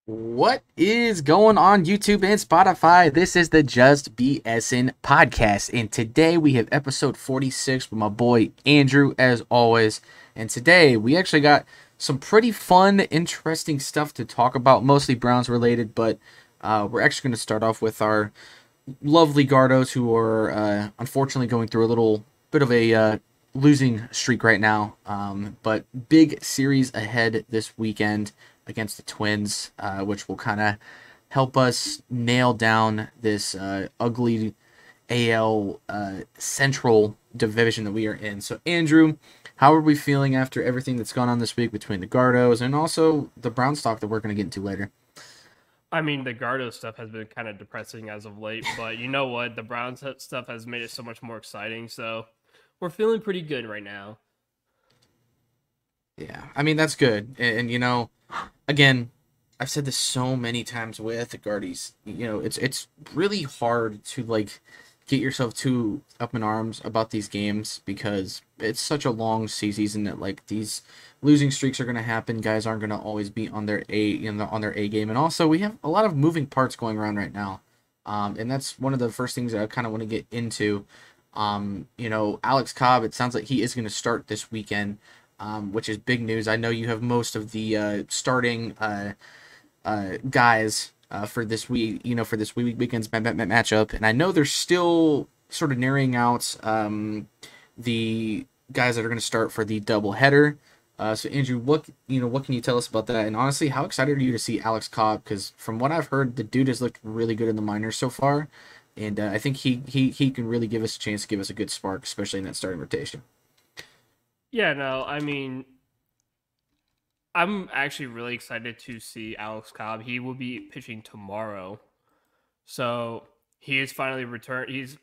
What is going on YouTube and Spotify? This is the Just BSN podcast, and today we have episode 46 with my boy Andrew, as always. And today we actually got some pretty fun, interesting stuff to talk about, mostly Browns related, but we're actually going to start off with our lovely Gardos, who are unfortunately going through a little bit of a losing streak right now. But big series ahead this weekend against the Twins, which will kind of help us nail down this ugly AL Central division that we are in. So, Andrew, how are we feeling after everything that's gone on this week between the Gardos and also the Brown stock that we're going to get into later? I mean, the Gardo stuff has been kind of depressing as of late, but you know what? The Browns stuff has made it so much more exciting. So we're feeling pretty good right now. Yeah, I mean, that's good. And again, I've said this so many times with the Guardies. It's really hard to like get yourself too up in arms about these games because it's such a long season that like these losing streaks are gonna happen. Guys aren't gonna always be on their on their A game, and also we have a lot of moving parts going around right now. And that's one of the first things that I kind of want to get into. Alex Cobb. It sounds like he is gonna start this weekend, which is big news. I know you have most of the starting guys for this week, for this weekend's matchup, and I know they're still sort of narrowing out the guys that are going to start for the doubleheader. So Andrew, what can you tell us about that? And honestly, how excited are you to see Alex Cobb? Because from what I've heard, the dude has looked really good in the minors so far, and I think he can really give us a chance to give us a good spark, especially in that starting rotation. Yeah, no, I mean, I'm actually really excited to see Alex Cobb. He will be pitching tomorrow. So he is finally returned. He's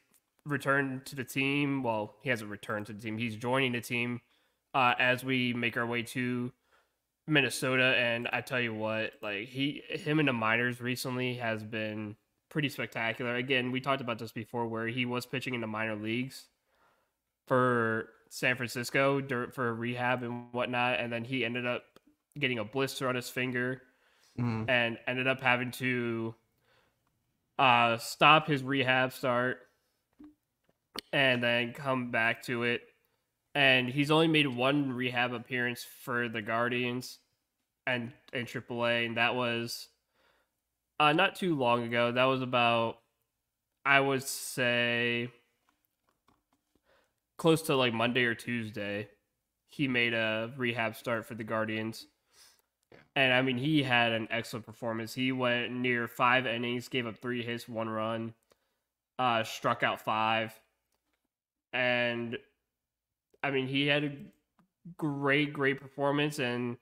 returned to the team. Well, he hasn't returned to the team. He's joining the team as we make our way to Minnesota. And I tell you what, like him in the minors recently has been pretty spectacular. Again, we talked about this before, where he was pitching in the minor leagues for San Francisco for rehab and whatnot, and then he ended up getting a blister on his finger Mm. and ended up having to stop his rehab start and then come back to it. And he's only made one rehab appearance for the Guardians and AAA, and that was not too long ago. That was about, I would say, close to like Monday or Tuesday. He made a rehab start for the Guardians. And I mean, he had an excellent performance. He went near 5 innings, gave up 3 hits, 1 run, struck out 5. And I mean, he had a great performance. And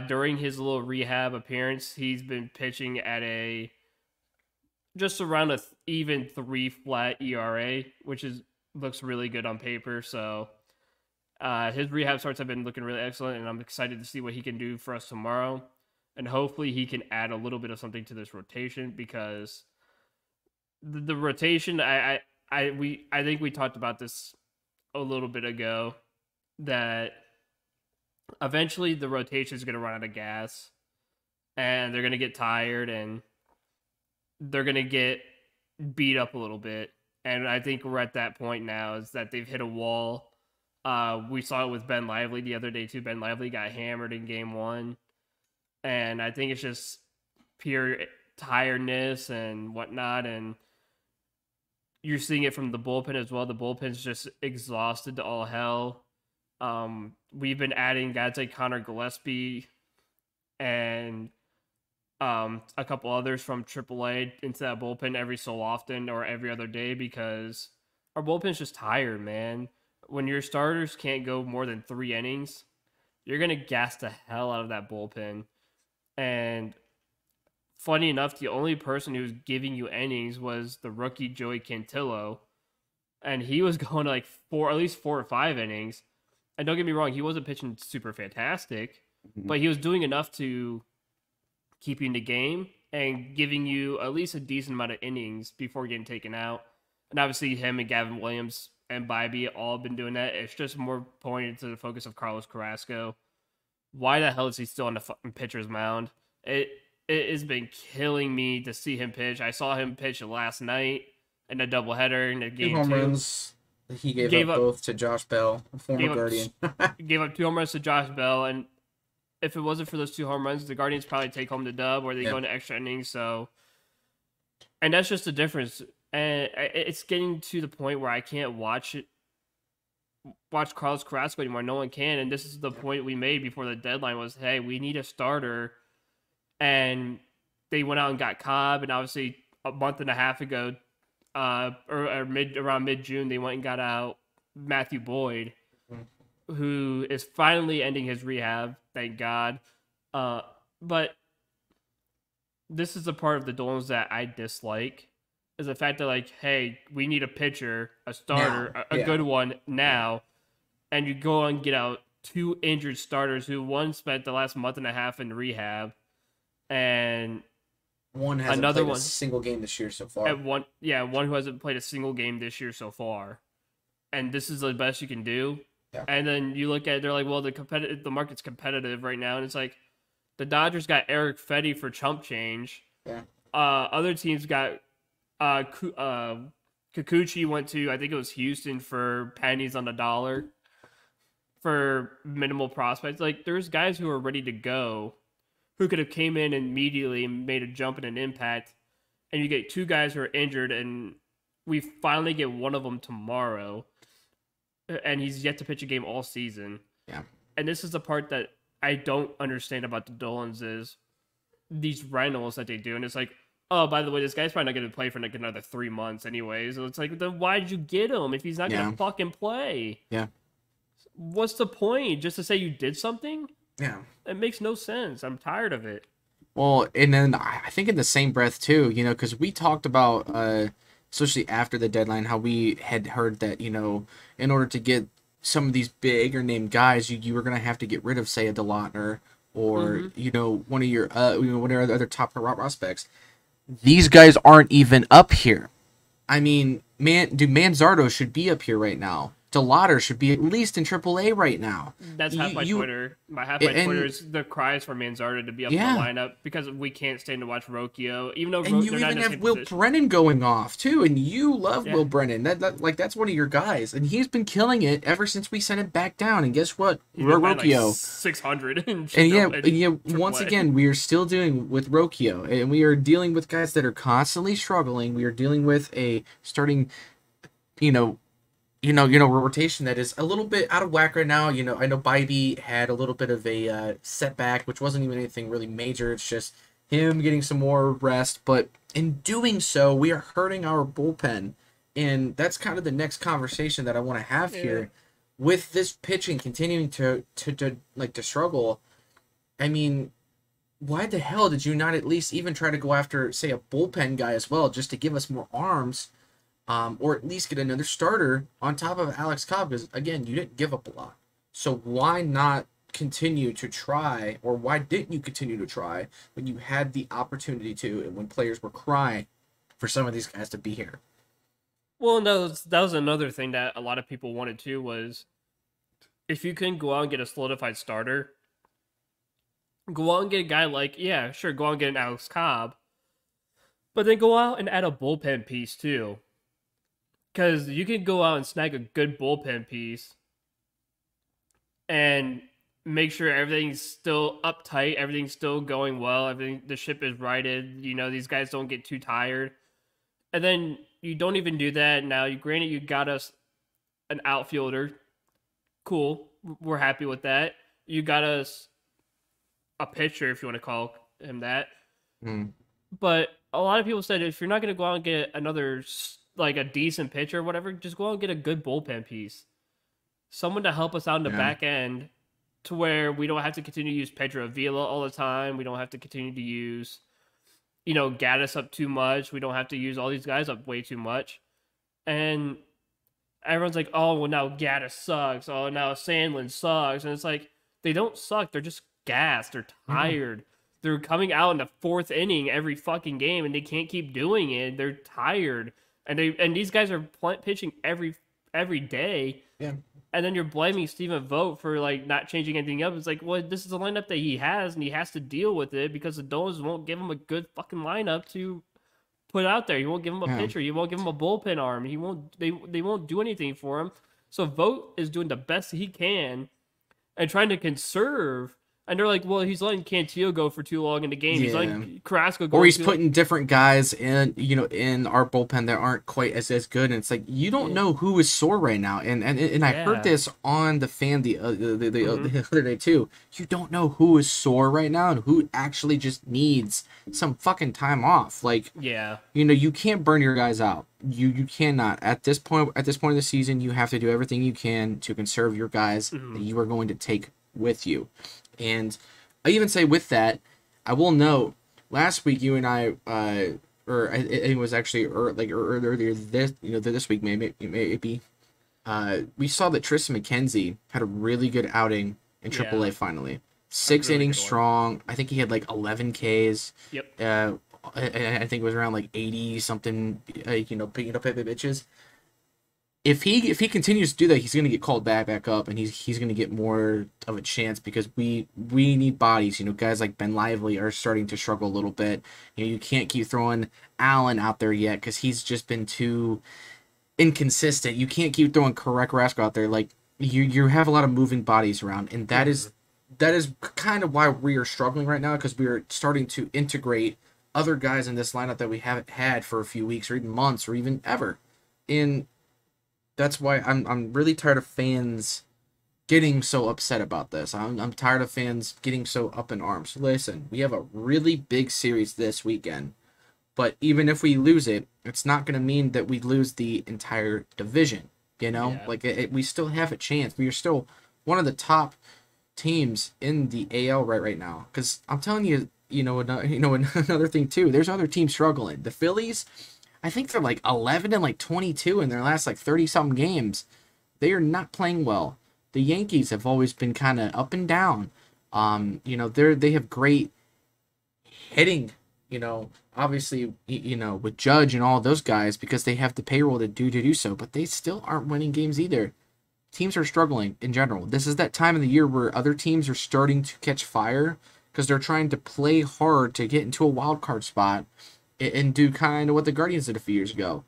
during his little rehab appearance, he's been pitching at a just around a even 3 flat ERA, which is looks really good on paper. So his rehab starts have been looking really excellent, and I'm excited to see what he can do for us tomorrow. And hopefully he can add a little bit of something to this rotation, because the rotation, I think we talked about this a little bit ago, that eventually the rotation is going to run out of gas, and they're going to get tired, and they're going to get beat up a little bit. And I think we're at that point now, is that they've hit a wall. We saw it with Ben Lively the other day too. Ben Lively got hammered in game 1, and I think it's just pure tiredness and whatnot. And you're seeing it from the bullpen as well. The bullpen's just exhausted to all hell. We've been adding guys like Connor Gillespie and a couple others from AAA into that bullpen every so often or every other day, because our bullpen's just tired, man. When your starters can't go more than 3 innings, you're going to gas the hell out of that bullpen. And funny enough, the only person who was giving you innings was the rookie Joey Cantillo. And he was going to like at least 4 or 5 innings. And don't get me wrong, he wasn't pitching super fantastic, but he was doing enough to keep you in the game and giving you at least a decent amount of innings before getting taken out. And obviously him and Gavin Williams and Bybee all been doing that. It's just more pointed to the focus of Carlos Carrasco. Why the hell is he still on the fucking pitcher's mound? it has been killing me to see him pitch. I saw him pitch last night in a doubleheader in a Two game home 2. runs. He gave up both to Josh Bell, a former Guardian. Gave up 2 home runs to Josh Bell, and if it wasn't for those 2 home runs, the Guardians probably take home the dub, or they go into extra innings. So, and that's just the difference. And it's getting to the point where I can't watch Carlos Carrasco anymore. No one can, and this is the point we made before the deadline was, hey, we need a starter. And they went out and got Cobb, and obviously a month and a half ago, or around mid-June, they went and got out Matthew Boyd, who is finally ending his rehab, thank God. But this is the part of the Dolphins that I dislike, is the fact that, like, hey, we need a pitcher, a starter, a good one now, and you go and get out 2 injured starters who one spent the last month and a half in rehab, and one hasn't played a single game this year so far. One who hasn't played a single game this year so far, and this is the best you can do. Yeah. And then you look at it, they're like, well, the market's competitive right now, and it's like the Dodgers got Eric Fetty for chump change. Yeah. Other teams got Kikuchi went to, I think it was Houston, for pennies on the dollar for minimal prospects. Like, there's guys who are ready to go, who could have came in immediately and made a jump and an impact, and you get 2 guys who are injured, and we finally get one of them tomorrow, and he's yet to pitch a game all season. Yeah. And this is the part that I don't understand about the Dolans, is these rentals that they do, and it's like, oh, by the way, this guy's probably not going to play for like another 3 months anyways. So it's like, then why did you get him if he's not going to fucking play? Yeah. What's the point? Just to say you did something? Yeah. It makes no sense. I'm tired of it. Well, and then I think in the same breath too, because we talked about, especially after the deadline, how we had heard that, in order to get some of these bigger name guys, you were going to have to get rid of, say, a DeLautner or, one of your other top prospects. These guys aren't even up here. I mean, Manzardo should be up here right now. DeLautner should be at least in AAA right now. That's half my Twitter. Twitter is the cries for Manzardo to be up in the lineup, because we can't stand to watch Rocchio. Even though you even have Will Brennan going off too, and you love Will Brennan. That's one of your guys, and he's been killing it ever since we sent it back down. And guess what, Rocchio, 600. And once again, we are still dealing with Rocchio, and we are dealing with guys that are constantly struggling. We are dealing with a starting, rotation that is a little bit out of whack right now. I know Bybee had a little bit of a setback, which wasn't even anything really major. It's just him getting some more rest. But in doing so, we are hurting our bullpen. And that's kind of the next conversation that I want to have here. With this pitching continuing to struggle, I mean, why the hell did you not at least even try to go after, say, a bullpen guy as well, just to give us more arms? Or at least get another starter on top of Alex Cobb, because, again, you didn't give up a lot. So why not continue to try, or why didn't you continue to try when you had the opportunity to, and when players were crying for some of these guys to be here? Well, no, that was another thing that a lot of people wanted too, was if you can go out and get a solidified starter, go out and get a guy like, go out and get an Alex Cobb, but then go out and add a bullpen piece too. Because you can go out and snag a good bullpen piece and make sure everything's still uptight, everything's still going well, the ship is righted, these guys don't get too tired. And then you don't even do that. Now, granted, you got us an outfielder. Cool. We're happy with that. You got us a pitcher, if you want to call him that. But a lot of people said, if you're not going to go out and get another, like, a decent pitcher or whatever, just go out and get a good bullpen piece. Someone to help us out in the back end, to where we don't have to continue to use Pedro Avila all the time. We don't have to continue to use, Gaddis up too much. We don't have to use all these guys up way too much. And everyone's like, oh, well, now Gaddis sucks. Oh, now Sandlin sucks. And it's like, they don't suck. They're just gassed. They're tired. They're coming out in the 4th inning every fucking game, and they can't keep doing it. They're tired. And these guys are pitching every day. Yeah. And then you're blaming Steven Vogt for like not changing anything up. It's like, well, this is a lineup that he has, and he has to deal with it because the Dolphins won't give him a good fucking lineup to put out there. He won't give him a Yeah. pitcher. He won't give him a bullpen arm. He won't. They won't do anything for him. So Vogt is doing the best he can and trying to conserve. And they're like, well, he's letting Cantillo go for too long in the game. He's Yeah. letting Carrasco go. Or he's too putting different guys in, in our bullpen that aren't quite as good. And it's like, you don't know who is sore right now. And I heard this on the fan the other day too. You don't know who is sore right now and who actually just needs some fucking time off. Like, you can't burn your guys out. You cannot. At this point of the season, you have to do everything you can to conserve your guys that you are going to take with you. And I even say with that, I will note, last week you and I, or it was actually earlier this week maybe, we saw that Tristan McKenzie had a really good outing in AAA finally. 6 really innings strong. I think he had like 11 Ks. Yep. I think it was around like 80 something, pitches. If he continues to do that, he's going to get called back up, and he's going to get more of a chance because we need bodies. Guys like Ben Lively are starting to struggle a little bit. You can't keep throwing Allen out there yet because he's just been too inconsistent. You can't keep throwing Carrasco out there. Like you have a lot of moving bodies around, and that is kind of why we are struggling right now, because we are starting to integrate other guys in this lineup that we haven't had for a few weeks or even months or even ever. That's why I'm really tired of fans getting so upset about this. I'm tired of fans getting so up in arms. Listen, we have a really big series this weekend, but even if we lose it, it's not going to mean that we lose the entire division. We still have a chance. We are still one of the top teams in the AL right now. Because I'm telling you, another thing too. There's other teams struggling. The Phillies, I think they're like 11 and like 22 in their last like 30-something games. They are not playing well. The Yankees have always been kind of up and down. They have great hitting, obviously, with Judge and all those guys because they have the payroll to do so, but they still aren't winning games either. Teams are struggling in general. This is that time of the year where other teams are starting to catch fire because they're trying to play hard to get into a wild card spot and do kind of what the Guardians did a few years ago.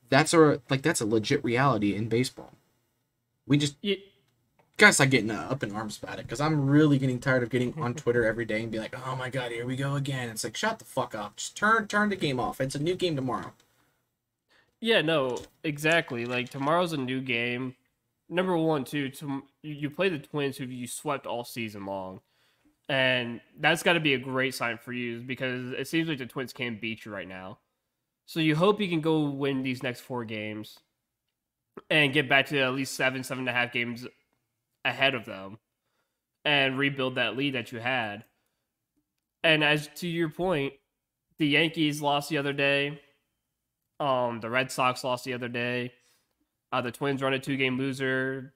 That's a legit reality in baseball. We just gotta start getting up in arms about it, because I'm really getting tired of getting on Twitter every day and be like, oh my god, here we go again. It's like, shut the fuck up. Just turn the game off. It's a new game tomorrow. Yeah, no, exactly. Like, tomorrow's a new game. Number one, too, you play the Twins, who you swept all season long. And that's got to be a great sign for you, because it seems like the Twins can't beat you right now. So you hope you can go win these next 4 games and get back to at least 7.5 games ahead of them and rebuild that lead that you had. And as to your point, the Yankees lost the other day. The Red Sox lost the other day. The Twins are on a 2-game loser.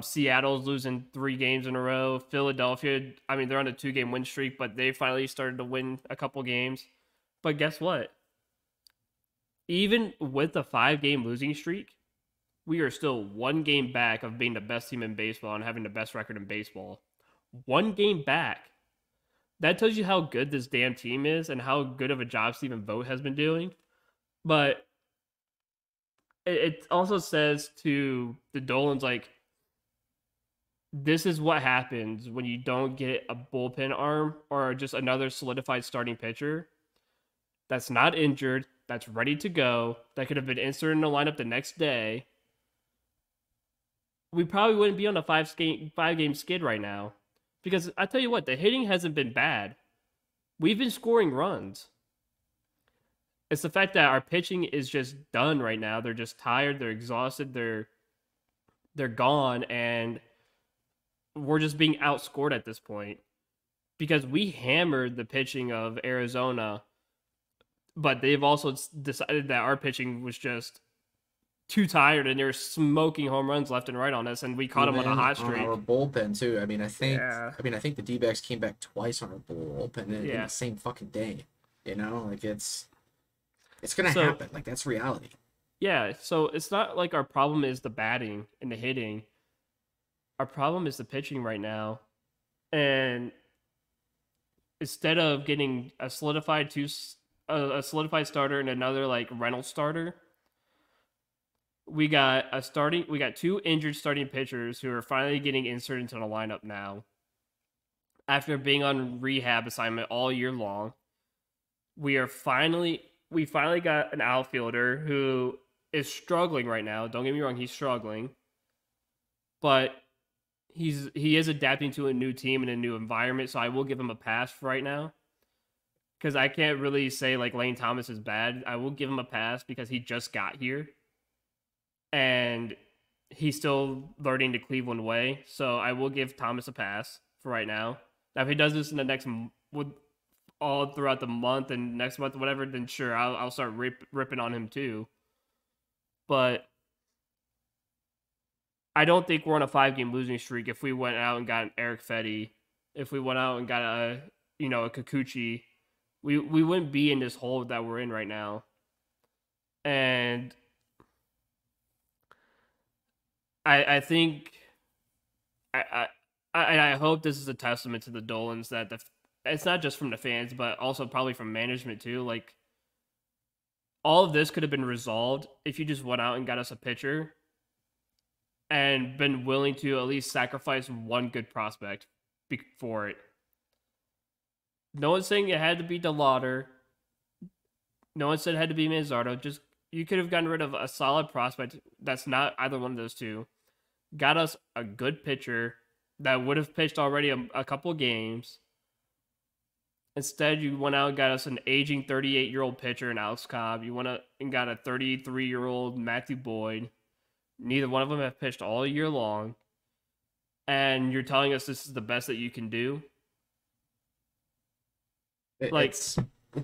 Seattle's losing 3 games in a row. Philadelphia, they're on a 2-game win streak, but they finally started to win a couple games. But guess what? Even with a 5-game losing streak, we are still 1 game back of being the best team in baseball and having the best record in baseball. 1 game back. That tells you how good this damn team is and how good of a job Steven Vogt has been doing. But it also says to the Dolans, like, this is what happens when you don't get a bullpen arm or just another solidified starting pitcher that's not injured, that's ready to go, that could have been inserted in the lineup the next day. We probably wouldn't be on a 5-game skid right now. Because I tell you what, the hitting hasn't been bad. We've been scoring runs. It's the fact that our pitching is just done right now. They're just tired, they're exhausted, they're gone, and we're just being outscored at this point. Because we hammered the pitching of Arizona, but they've also decided that our pitching was just too tired, and they're smoking home runs left and right on us, and we caught them on a hot streak. On our bullpen too. I think the D-backs came back twice on our bullpen in the same fucking day. Like it's gonna happen. Like, that's reality. Yeah, so it's not like our problem is the batting and the hitting. Our problem is the pitching right now. And instead of getting a solidified starter and another like rental starter, we got two injured starting pitchers who are finally getting inserted into the lineup now after being on rehab assignment all year long. We finally got an outfielder who is struggling right now. Don't get me wrong, he's struggling, but he is adapting to a new team and a new environment, so I will give him a pass for right now. Because I can't really say like Lane Thomas is bad. I will give him a pass because he just got here and he's still learning the Cleveland way. So I will give Thomas a pass for right now. Now, if he does this in the with all throughout the month and next month, whatever, then sure, I'll start ripping on him too. But I don't think we're on a 5-game losing streak if we went out and got an Eric Fetty, if we went out and got a Kikuchi. We wouldn't be in this hole that we're in right now. And I think I hope this is a testament to the Dolans that it's not just from the fans, but also probably from management too. Like, all of this could have been resolved if you just went out and got us a pitcher and been willing to at least sacrifice one good prospect for it. No one's saying it had to be DeLauder. No one said it had to be Manzardo. Just, you could have gotten rid of a solid prospect that's not either one of those two. Got us a good pitcher that would have pitched already a couple games. Instead, you went out and got us an aging 38-year-old pitcher in Alex Cobb. You went out and got a 33-year-old Matthew Boyd. Neither one of them have pitched all year long. And you're telling us this is the best that you can do? It's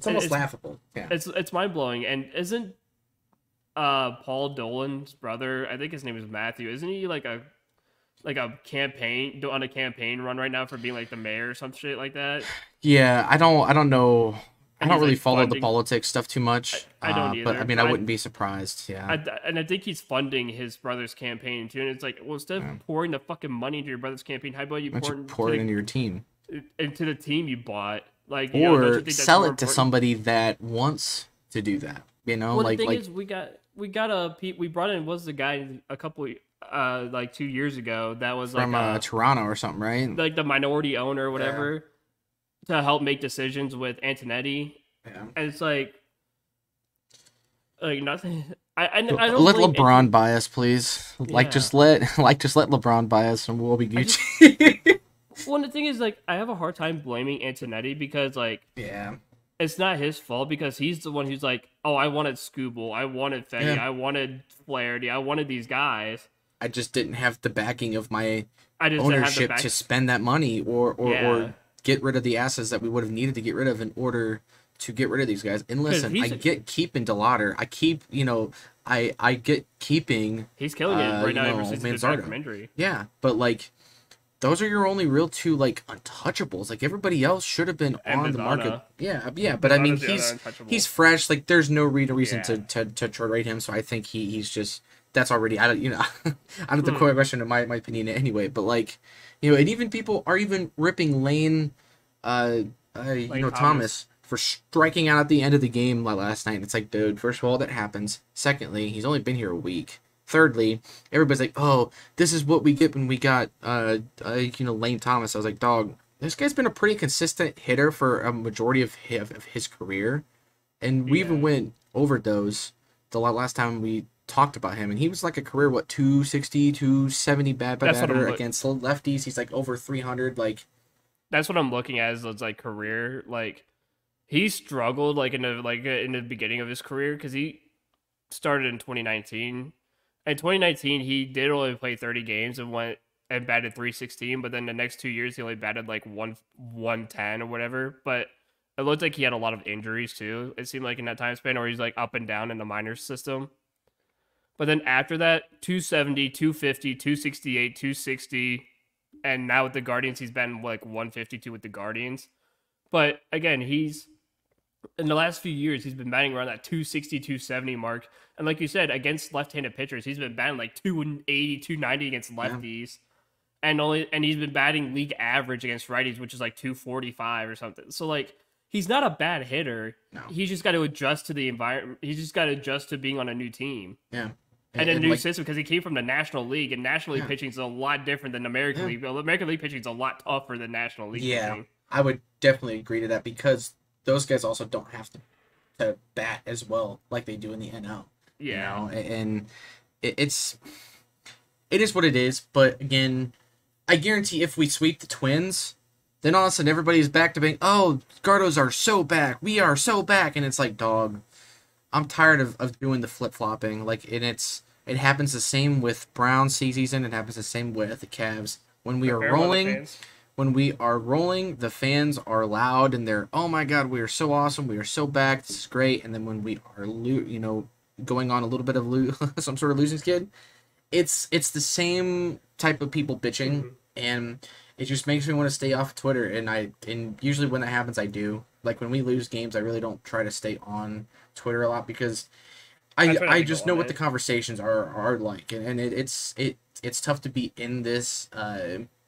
almost laughable. Yeah, it's mind blowing. And isn't Paul Dolan's brother? I think his name is Matthew. Isn't he like a campaign on a campaign run right now for being like the mayor or some shit like that? Yeah, I don't know. I don't really like follow the politics stuff too much. I don't either. But I mean, I wouldn't be surprised. Yeah. And I think he's funding his brother's campaign too. And it's like, well, instead of pouring the fucking money into your brother's campaign, how about you pour it into your team? Into the team you bought. Like, or sell it to somebody that wants to do that. Well, the thing is, we brought in, was the guy a couple 2 years ago that was from Toronto or something, right? Like the minority owner or whatever, to help make decisions with Antonetti. Yeah. And it's like nothing. I don't let LeBron buy us, please. Yeah. Just let LeBron buy us, and we'll be Gucci. Well, the thing is, like, I have a hard time blaming Antonetti because, like, it's not his fault, because he's the one who's like, oh, I wanted Scooble, I wanted Fetty, I wanted Flaherty, I wanted these guys. I just didn't have the backing of my ownership to spend that money or get rid of the assets that we would have needed to get rid of in order to get rid of these guys. And listen, I get keeping DeLauder. I get keeping. He's killing it right now ever since he's back from injury. Yeah, but like, those are your only real two like untouchables. Like, everybody else should have been on the market. Yeah, but I mean, he's fresh. Like, there's no reason to trade him. So I think he's just, that's already, I don't have the question in my opinion anyway. But like, and even people are even ripping Lane Thomas for striking out at the end of the game last night. It's like, dude, first of all, that happens. Secondly, he's only been here a week. Thirdly, everybody's like, oh, this is what we get when we got Lane Thomas. I was like, dog, this guy's been a pretty consistent hitter for a majority of his career. And we even went overdose the last time we talked about him, and he was like a career 260, 270 batter against lefties. He's like over 300. Like, that's what I'm looking at as like career. Like, he struggled in the beginning of his career because he started in 2019. In 2019, he did only play 30 games and went and batted 316, but then the next 2 years he only batted like 110 or whatever. But it looked like he had a lot of injuries too. It seemed like in that time span, or he's like up and down in the minors system. But then after that, 270, 250, 268, 260, and now with the Guardians, he's been like 152 with the Guardians. But again, he's in the last few years, he's been batting around that 260, 270 mark. And like you said, against left-handed pitchers, he's been batting like 280, 290 against Yeah. lefties. And he's been batting league average against righties, which is like 245 or something. So like he's not a bad hitter. No. He's just got to adjust to the environment. He's just got to adjust to being on a new team. Yeah. And a new system, because he came from the National League, and National League pitching is a lot different than American League. Well, American League pitching is a lot tougher than National League pitching. I would definitely agree to that, because those guys also don't have to bat as well like they do in the NL. Yeah. You know? And it is what it is. But again, I guarantee if we sweep the Twins, then all of a sudden everybody's back to being, oh, Gardos are so back. We are so back. And it's like, dog, I'm tired of doing the flip-flopping. Like, and it happens the same with Browns season. It happens the same with the Cavs. When we are rolling, the fans are loud and they're, oh my God, we are so awesome. We are so back. This is great. And then when we are, going on a little bit of some sort of losing skid, it's the same type of people bitching, and it just makes me want to stay off Twitter. And usually when that happens, I do. Like when we lose games, I really don't try to stay on Twitter a lot, because I just know what the conversations are like, and it's tough to be in this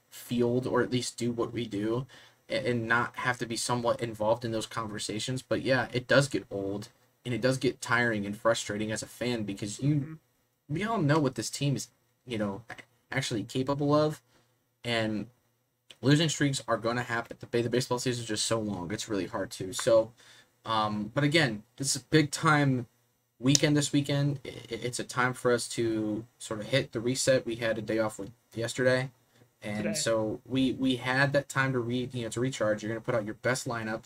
field, or at least do what we do, and not have to be somewhat involved in those conversations. But yeah, it does get old, and it does get tiring and frustrating as a fan, because we all know what this team is, actually capable of, and losing streaks are going to happen. The baseball season is just so long; it's really hard to. So, but again, this is a big time weekend this weekend. It's a time for us to sort of hit the reset. We had a day off yesterday, and so we had that time to to recharge. You're going to put out your best lineup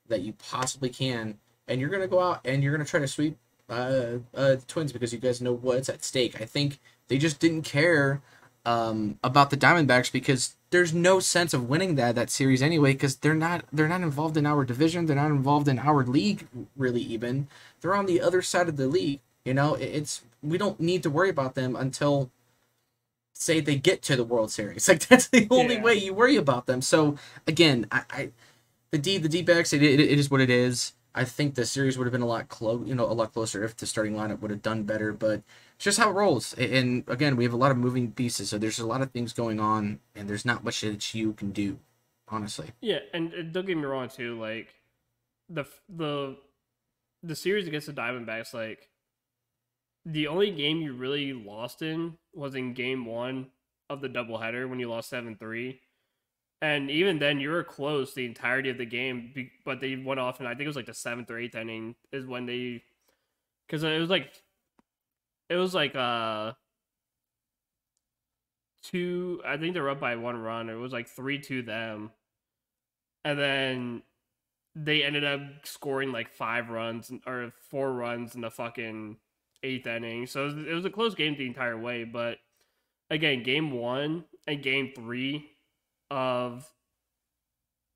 that you possibly can, and you're going to go out and you're going to try to sweep the Twins, because you guys know what's at stake. I think they just didn't care about the Diamondbacks, because there's no sense of winning that series anyway, because they're not involved in our division. They're not involved in our league, really. Even they're on the other side of the league. We don't need to worry about them until, say, they get to the World Series. Like, that's the only way you worry about them. So again, the D-backs, it is what it is. I think the series would have been a lot closer if the starting lineup would have done better, but it's just how it rolls. And again, we have a lot of moving pieces, so there's a lot of things going on, and there's not much that you can do, honestly. Yeah, and don't get me wrong too. Like the series against the Diamondbacks, like the only game you really lost in was in Game 1 of the doubleheader when you lost 7-3. And even then, you were close the entirety of the game, but they went off, and I think it was like the 7th or 8th inning is when they, because it was like two. I think they're up by 1 run. It was like 3-2 them, and then they ended up scoring like 5 runs or 4 runs in the fucking 8th inning. So it was a close game the entire way. But again, Game 1 and Game 3 of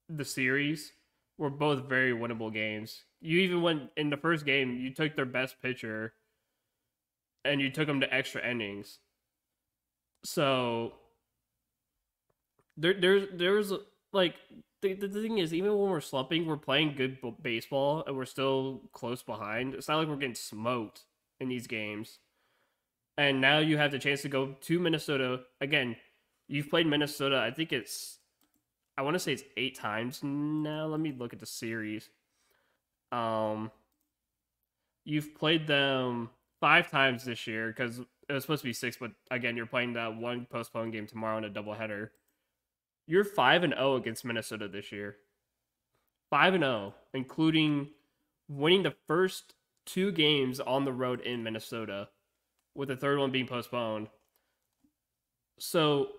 the series were both very winnable games. You even went in the first game, you took their best pitcher and you took them to extra innings. So there's like the thing is, even when we're slumping, we're playing good baseball and we're still close behind. It's not like we're getting smoked in these games. And now you have the chance to go to Minnesota again. You've played Minnesota, I think I want to say it's 8 times now. Let me look at the series. You've played them 5 times this year, because it was supposed to be 6, but again, you're playing that one postponed game tomorrow in a doubleheader. You're 5-0 against Minnesota this year. 5-0, including winning the first 2 games on the road in Minnesota, with the third one being postponed. So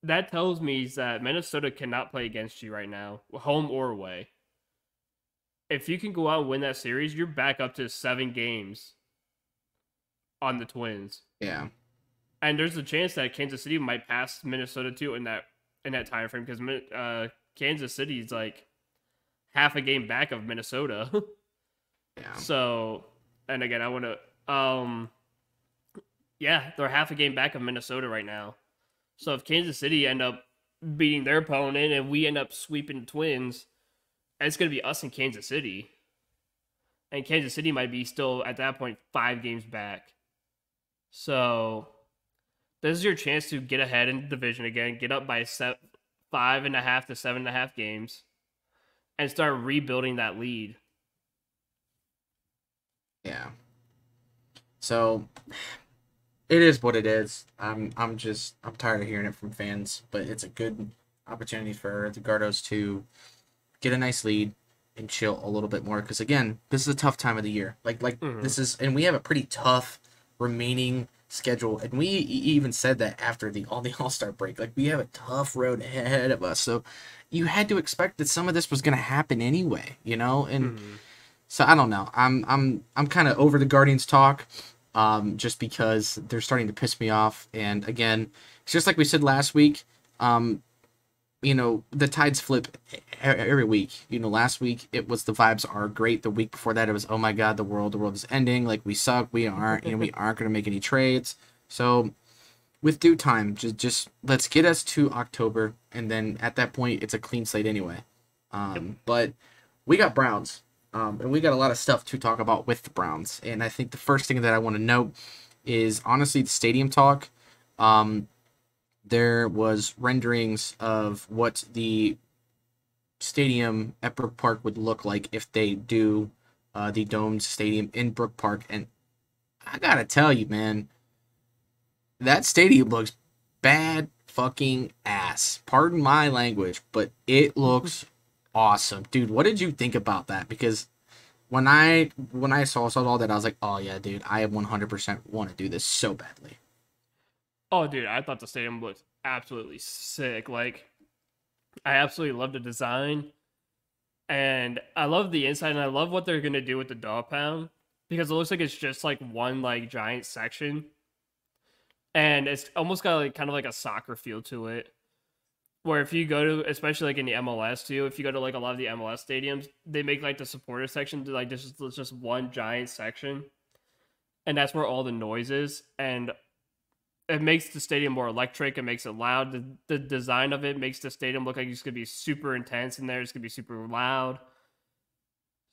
that tells me that Minnesota cannot play against you right now, home or away. If you can go out and win that series, you're back up to 7 games on the Twins. Yeah. And there's a chance that Kansas City might pass Minnesota too in that time frame, because Kansas City is like half a game back of Minnesota. Yeah. So, and again, I want to they're half a game back of Minnesota right now. So if Kansas City end up beating their opponent and we end up sweeping the Twins, it's going to be us in Kansas City. and Kansas City might be still at that point 5 games back. So this is your chance to get ahead in the division again, get up by 5.5 to 7.5 games, and start rebuilding that lead. Yeah. So it is what it is. I'm tired of hearing it from fans, but it's a good opportunity for the Gardos to get a nice lead and chill a little bit more. Because again, this is a tough time of the year. This is, and we have a pretty tough remaining schedule, and we even said that after the All-Star break. Like, we have a tough road ahead of us, so you had to expect that some of this was going to happen anyway, you know. And so I don't know. I'm kind of over the Guardians talk, just because they're starting to piss me off. And again, it's just like we said last week. You know, the tides flip every week. You know, last week it was the vibes are great. The week before that it was, oh my god, the world is ending. Like, we suck. We aren't going to make any trades. So with due time, just let's get us to October, and then at that point it's a clean slate anyway. But we got Browns, and we got a lot of stuff to talk about with the Browns. And I think the first thing that I want to note is honestly the stadium talk. There was renderings of what the stadium at Brook Park would look like if they do the domed stadium in Brook Park. And I gotta tell you, man, that stadium looks bad fucking ass. Pardon my language, but it looks awesome. Dude, what did you think about that? Because when I saw all that, I was like, oh yeah, dude, I 100% want to do this so badly. Oh, dude, I thought the stadium looked absolutely sick. Like, I absolutely love the design, and I love the inside, and I love what they're gonna do with the dog pound, because it looks like it's just like one like giant section, and it's almost got like kind of like a soccer feel to it. Where if you go to, especially like in the MLS too, if you go to like a lot of the MLS stadiums, they make like the supporter section to like just one giant section, and that's where all the noise is, and it makes the stadium more electric. It makes it loud. The design of it makes the stadium look like it's going to be super intense in there. It's going to be super loud.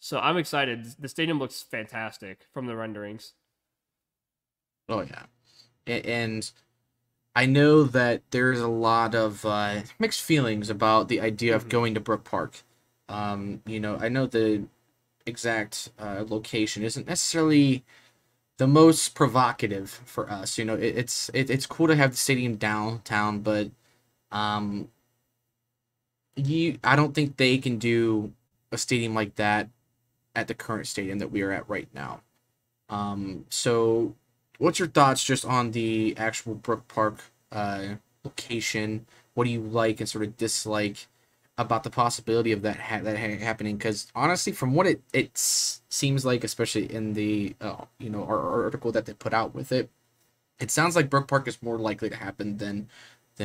So I'm excited. The stadium looks fantastic from the renderings. Oh, yeah. And I know that there's a lot of mixed feelings about the idea of going to Brook Park. You know, I know the exact location isn't necessarily the most provocative for us. You know, it's cool to have the stadium downtown, but I don't think they can do a stadium like that at the current stadium that we are at right now. So what's your thoughts just on the actual Brook Park location? What do you like and sort of dislike about the possibility of that happening? Because honestly, from what it seems like, especially in the you know, our article that they put out with it, it sounds like Brook Park is more likely to happen than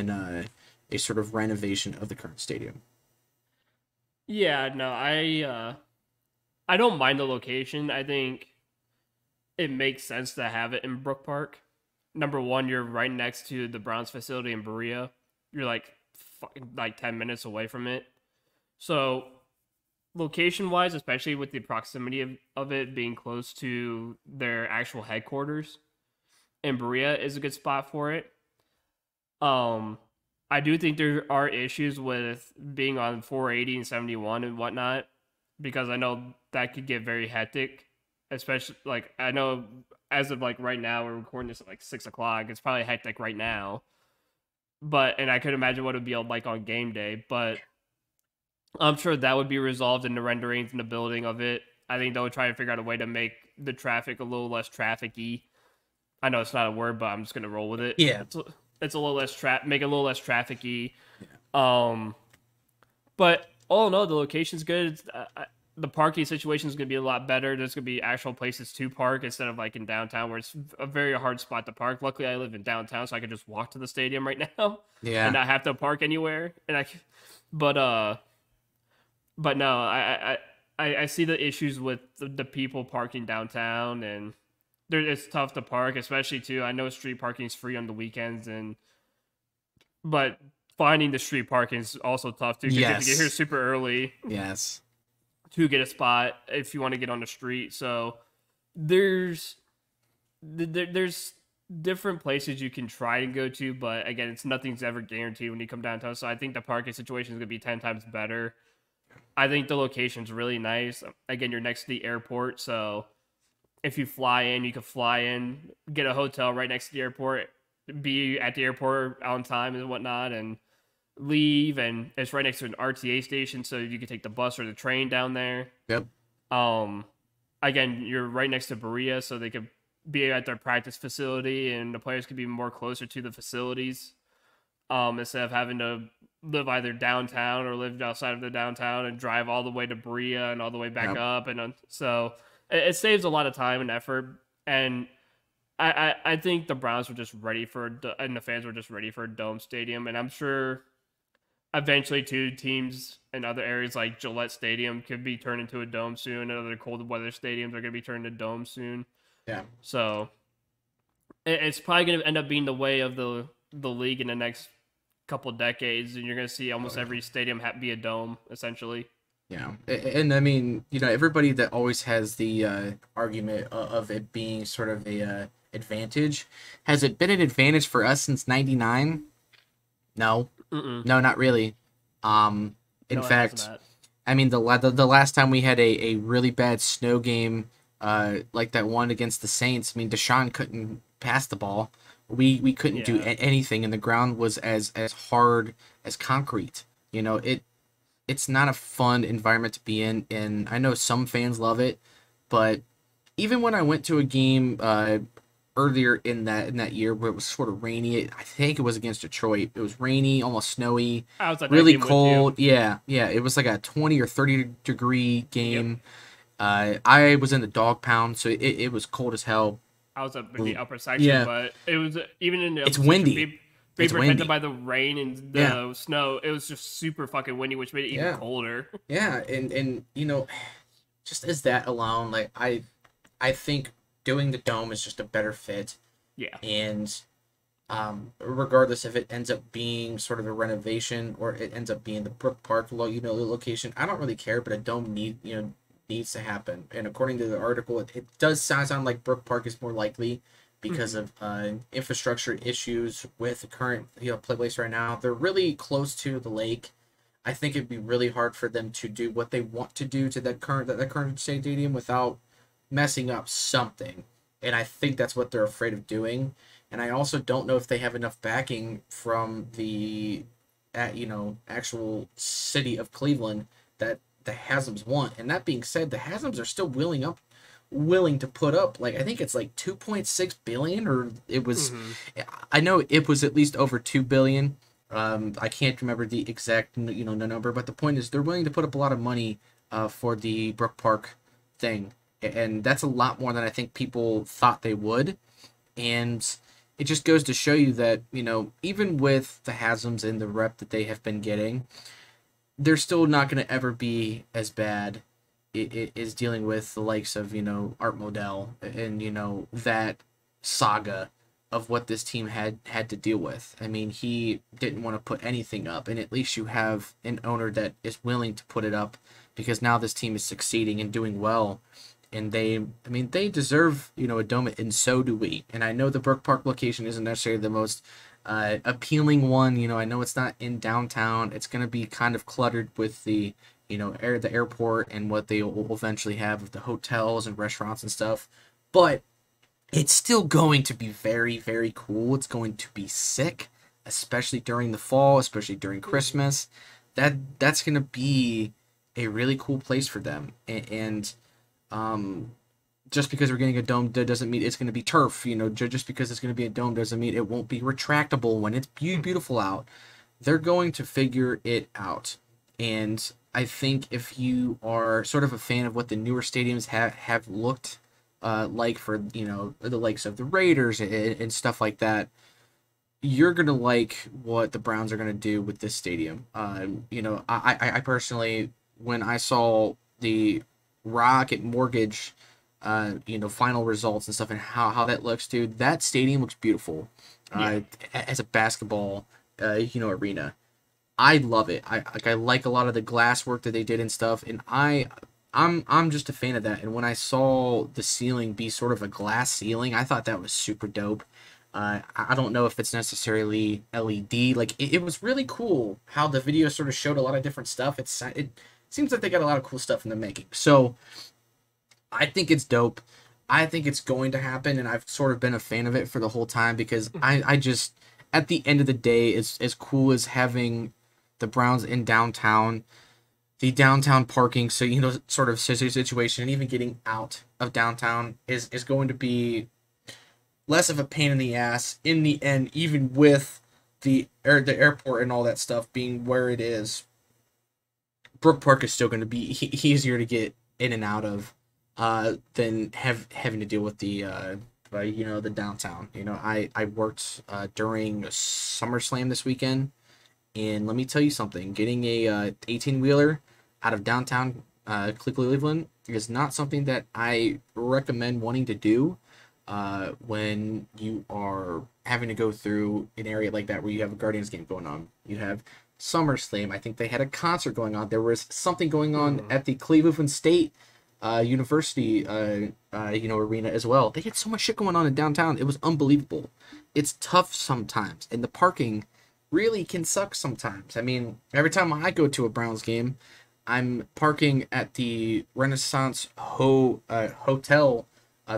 a sort of renovation of the current stadium. Yeah, no, I don't mind the location. I think it makes sense to have it in Brook Park. Number one, you're right next to the Browns facility in Berea. You're like 10 minutes away from it. So location wise, especially with the proximity of it being close to their actual headquarters in Berea, is a good spot for it. I do think there are issues with being on 480 and 71 and whatnot, because I know that could get very hectic. Especially, like, I know as of like right now, we're recording this at like 6 o'clock. It's probably hectic right now. And I could imagine what it would be like on game day, but I'm sure that would be resolved in the renderings and the building of it. I think they'll try to figure out a way to make the traffic a little less trafficy. I know it's not a word, but I'm just gonna roll with it. Yeah, It's a little less make it a little less trafficy. Yeah. But all in all, the location's good. The parking situation is going to be a lot better. There's going to be actual places to park instead of like in downtown, where it's a very hard spot to park. Luckily, I live in downtown, so I can just walk to the stadium right now, Yeah. and not have to park anywhere. But no, I see the issues with the people parking downtown, and it's tough to park, especially too. I know street parking is free on the weekends, but finding the street parking is also tough too, because you have to get here super early. Yes. to get a spot if you want to get on the street. So there's there's different places you can try to go to, but again, nothing's ever guaranteed when you come downtown. So I think the parking situation is going to be 10 times better. I think the location's really nice. Again, you're next to the airport, so if you fly in, you can fly in, get a hotel right next to the airport, be at the airport on time and whatnot, and leave. And it's right next to an RTA station, so you can take the bus or the train down there. Yep. Again, you're right next to Berea, so they could be at their practice facility, and the players could be more closer to the facilities, instead of having to live either downtown or live outside of the downtown and drive all the way to Berea and all the way back up. And so it saves a lot of time and effort. And I think the Browns were just ready and the fans were just ready for a dome stadium. And I'm sure eventually two teams in other areas like Gillette Stadium could be turned into a dome soon, and other cold weather stadiums are going to be turned into domes soon. Yeah. So it's probably going to end up being the way of the league in the next couple decades, and you're going to see almost every stadium be a dome, essentially. Yeah, and I mean, everybody that always has the argument of it being sort of a advantage, has it been an advantage for us since '99? No. No, not really. In fact, I mean, the last time we had a really bad snow game, like that one against the Saints, I mean, Deshaun couldn't pass the ball. We couldn't do anything, and the ground was as hard as concrete. It's not a fun environment to be in, and I know some fans love it, but even when I went to a game earlier in that year where it was sort of rainy, I think it was against Detroit. It was rainy, almost snowy, I was at really cold. Yeah, it was like a 20 or 30 degree game. Yep. I was in the dog pound, so it was cold as hell. I was up in the upper section, but it was even in the upper it's windy. It's protected by the rain and the snow. It was just super fucking windy, which made it even colder. Yeah, and just as that alone, like I think doing the dome is just a better fit. Yeah. And regardless if it ends up being sort of a renovation or it ends up being the Brook Park location, I don't really care, but a dome needs to happen. And according to the article, it does sound like Brook Park is more likely because of infrastructure issues with the current place right now. They're really close to the lake. I think it'd be really hard for them to do what they want to do to that current stadium without messing up something. And I think that's what they're afraid of doing. And I also don't know if they have enough backing from the actual city of Cleveland that the Hasms want. And that being said, the Hasms are still willing to put up, like, I think it's like 2.6 billion, or it was I know it was at least over 2 billion. I can't remember the exact number, but the point is they're willing to put up a lot of money for the Brook Park thing, and that's a lot more than I think people thought they would. And it just goes to show you that even with the Hasms and the rep that they have been getting, they're still not going to ever be as bad. It is dealing with the likes of Art Modell and that saga of what this team had to deal with. I mean, he didn't want to put anything up, and at least you have an owner that is willing to put it up, because now this team is succeeding and doing well, and they deserve a dome, and so do we. And I know the Brook Park location isn't necessarily the most appealing one. I know it's not in downtown. It's going to be kind of cluttered with the the airport and what they will eventually have of the hotels and restaurants and stuff. But it's still going to be very, very cool. It's going to be sick, especially during the fall, especially during Christmas. That's going to be a really cool place for them. And just because we're getting a dome doesn't mean it's going to be turf. Just because it's going to be a dome doesn't mean it won't be retractable when it's beautiful out. They're going to figure it out. And I think if you are sort of a fan of what the newer stadiums have looked like for the likes of the Raiders and stuff like that, you're gonna like what the Browns are gonna do with this stadium. I personally, when I saw the Rocket Mortgage final results and stuff and how that looks, dude, that stadium looks beautiful as a basketball arena. I love it. I like a lot of the glass work that they did and stuff, and I I'm just a fan of that. And when I saw the ceiling be sort of a glass ceiling, I thought that was super dope. I don't know if it's necessarily LED. Like it was really cool how the video sort of showed a lot of different stuff. It seems like they got a lot of cool stuff in the making. So I think it's dope. I think it's going to happen, and I've sort of been a fan of it for the whole time because I just at the end of the day, it's as cool as having the Browns in downtown, the downtown parking, so sort of situation, and even getting out of downtown is going to be less of a pain in the ass in the end, even with the airport and all that stuff being where it is. Brook Park is still going to be easier to get in and out of than having to deal with the downtown. I worked during SummerSlam this weekend, and let me tell you something: getting a 18-wheeler out of downtown Cleveland is not something that I recommend wanting to do when you are having to go through an area like that where you have a Guardians game going on. You have SummerSlam. I think they had a concert going on. There was something going on at the Cleveland State University, arena as well. They had so much shit going on in downtown. It was unbelievable. It's tough sometimes, and the parking really can suck sometimes. I mean, every time I go to a Browns game, I'm parking at the Renaissance Hotel.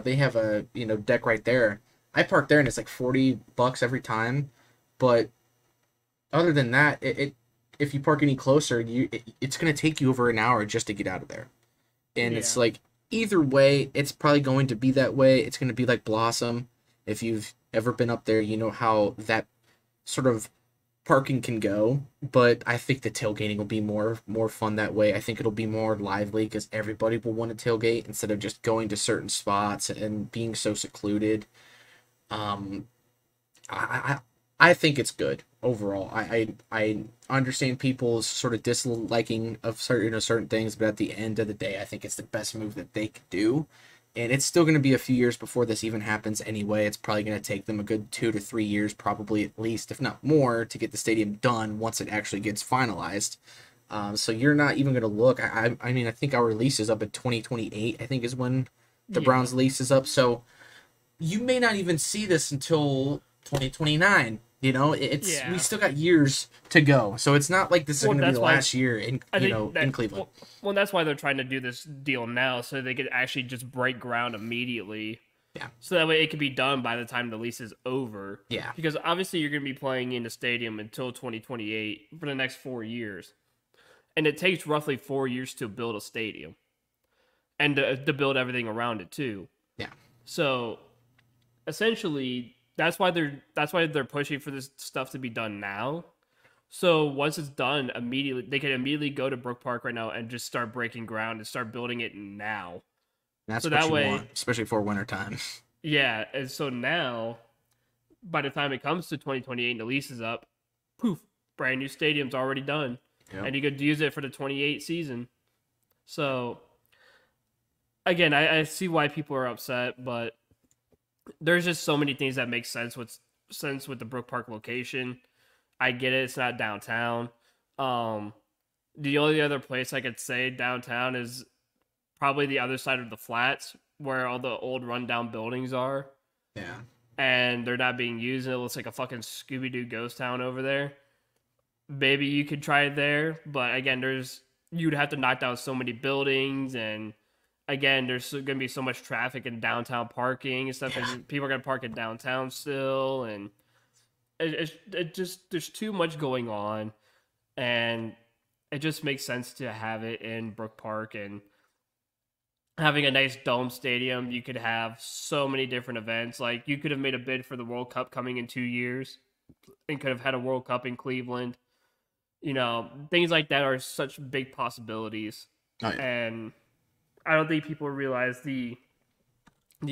They have a deck right there. I park there, and it's like $40 every time. But other than that, if you park any closer, it's gonna take you over an hour just to get out of there. And it's like either way, it's probably going to be that way. It's gonna be like Blossom. If you've ever been up there, you know how that sort of parking can go. But I think the tailgating will be more fun that way. I think it'll be more lively because everybody will want to tailgate instead of just going to certain spots and being so secluded. Um, I I think it's good overall. I understand people's sort of disliking of certain things, but at the end of the day, I think it's the best move that they could do. And it's still going to be a few years before this even happens anyway. It's probably going to take them a good 2 to 3 years, probably at least, if not more, to get the stadium done once it actually gets finalized. So you're not even going to look. I mean, I think our lease is up at 2028, I think is when the Browns lease is up. So you may not even see this until 2029. We still got years to go. So it's not like this is going to be the last year in Cleveland. Well, that's why they're trying to do this deal now, so they could actually just break ground immediately. Yeah. So that way it could be done by the time the lease is over. Yeah. Because obviously you're going to be playing in the stadium until 2028 for the next 4 years. And it takes roughly 4 years to build a stadium. And to build everything around it too. Yeah. So essentially that's why they're pushing for this stuff to be done now. So once it's done, immediately they can immediately go to Brook Park right now and just start breaking ground and start building it now. That's so what you want, especially for winter time. Yeah, and so now, by the time it comes to 2028 and the lease is up, poof, brand new stadium's already done, and you could use it for the 28 season. So again, I see why people are upset, but there's just so many things that make sense with the Brook Park location. I get it; it's not downtown. The only other place I could say downtown is probably the other side of the flats where all the old rundown buildings are. Yeah. And they're not being used, and it looks like a fucking Scooby-Doo ghost town over there. Maybe you could try it there, but again, you'd have to knock down so many buildings, and again, there's going to be so much traffic in downtown parking and stuff, and people are going to park in downtown still, and it just, there's too much going on, and it just makes sense to have it in Brook Park. And having a nice dome stadium, you could have so many different events. Like, you could have made a bid for the World Cup coming in 2 years and could have had a World Cup in Cleveland. Things like that are such big possibilities. Oh, yeah. And I don't think people realize the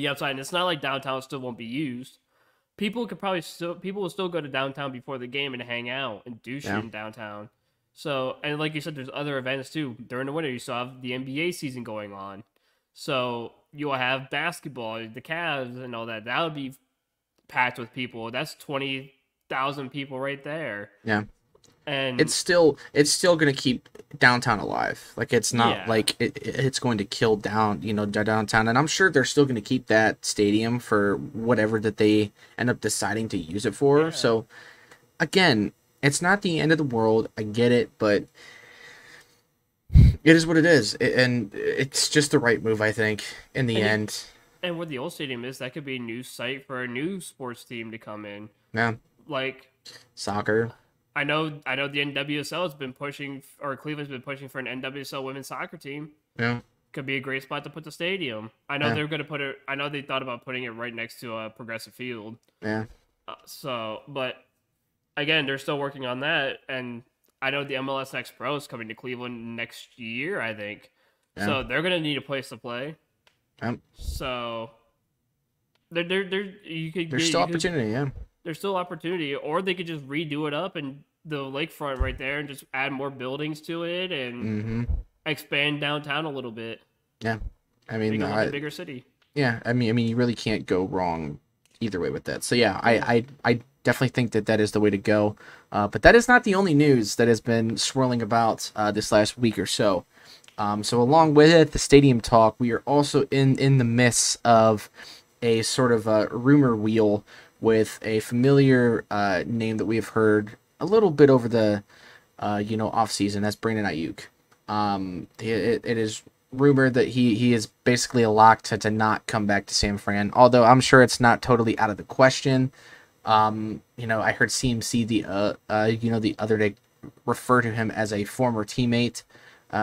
upside. And it's not like downtown still won't be used. People will still go to downtown before the game and hang out and do shit in downtown. So, and like you said, there's other events too. During the winter, you still have the NBA season going on. So you'll have basketball, the Cavs, and all that. That would be packed with people. That's 20,000 people right there. Yeah. And it's still going to keep downtown alive. Like it's not yeah, like it's going to kill down, downtown. And I'm sure they're still going to keep that stadium for whatever that they end up deciding to use it for. yeah. So again, it's not the end of the world. I get it, but it is what it is, and it's just the right move, I think, in the And you end. and where the old stadium is, that could be a new site for a new sports team to come in. Yeah, Like soccer. I know the NWSL has been pushing, or Cleveland's been pushing for an NWSL women's soccer team. Yeah, Could be a great spot to put the stadium. I know yeah, they're going to put it. I know they thought about putting it right next to a progressive field. yeah, But again, they're still working on that, and I know the MLS Next Pro is coming to Cleveland next year, I think. yeah. So they're going to need a place to play. Yeah. So there you could There's get still you could opportunity. Yeah. there's still opportunity, or they could just redo it up and the lakefront right there and just add more buildings to it and Mm-hmm. expand downtown a little bit, Yeah. I make mean, it like a bigger city. yeah. I mean, you really can't go wrong either way with that. So yeah, Yeah. I definitely think that that is the way to go. But that is not the only news that has been swirling about this last week or so. So along with it, the stadium talk, we are also in the midst of a sort of a rumor wheel with a familiar name that we have heard a little bit over the off season. That's Brandon Ayuk. It is rumored that he is basically a lock to not come back to San Fran. Although I'm sure it's not totally out of the question. I heard CMC the other day refer to him as a former teammate,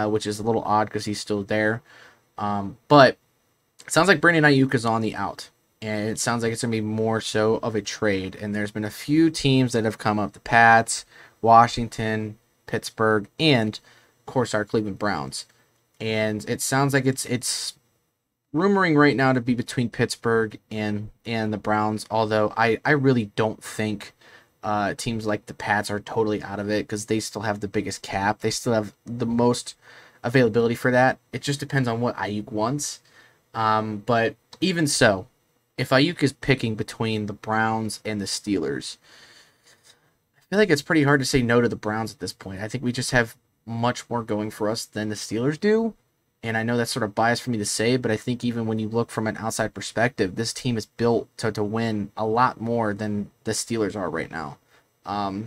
which is a little odd because he's still there. But it sounds like Brandon Ayuk is on the out, and it sounds like it's going to be more so of a trade. And there's been a few teams that have come up: the Pats, Washington, Pittsburgh, and of course our Cleveland Browns. And it sounds like it's rumoring right now to be between Pittsburgh and the Browns. Although I really don't think teams like the Pats are totally out of it because they still have the biggest cap. They still have the most availability for that. It just depends on what Ayuk wants. But even so, if Ayuk is picking between the Browns and the Steelers, I feel like it's pretty hard to say no to the Browns at this point. I think we just have much more going for us than the Steelers do. And I know that's sort of biased for me to say, but I think even when you look from an outside perspective, this team is built to win a lot more than the Steelers are right now.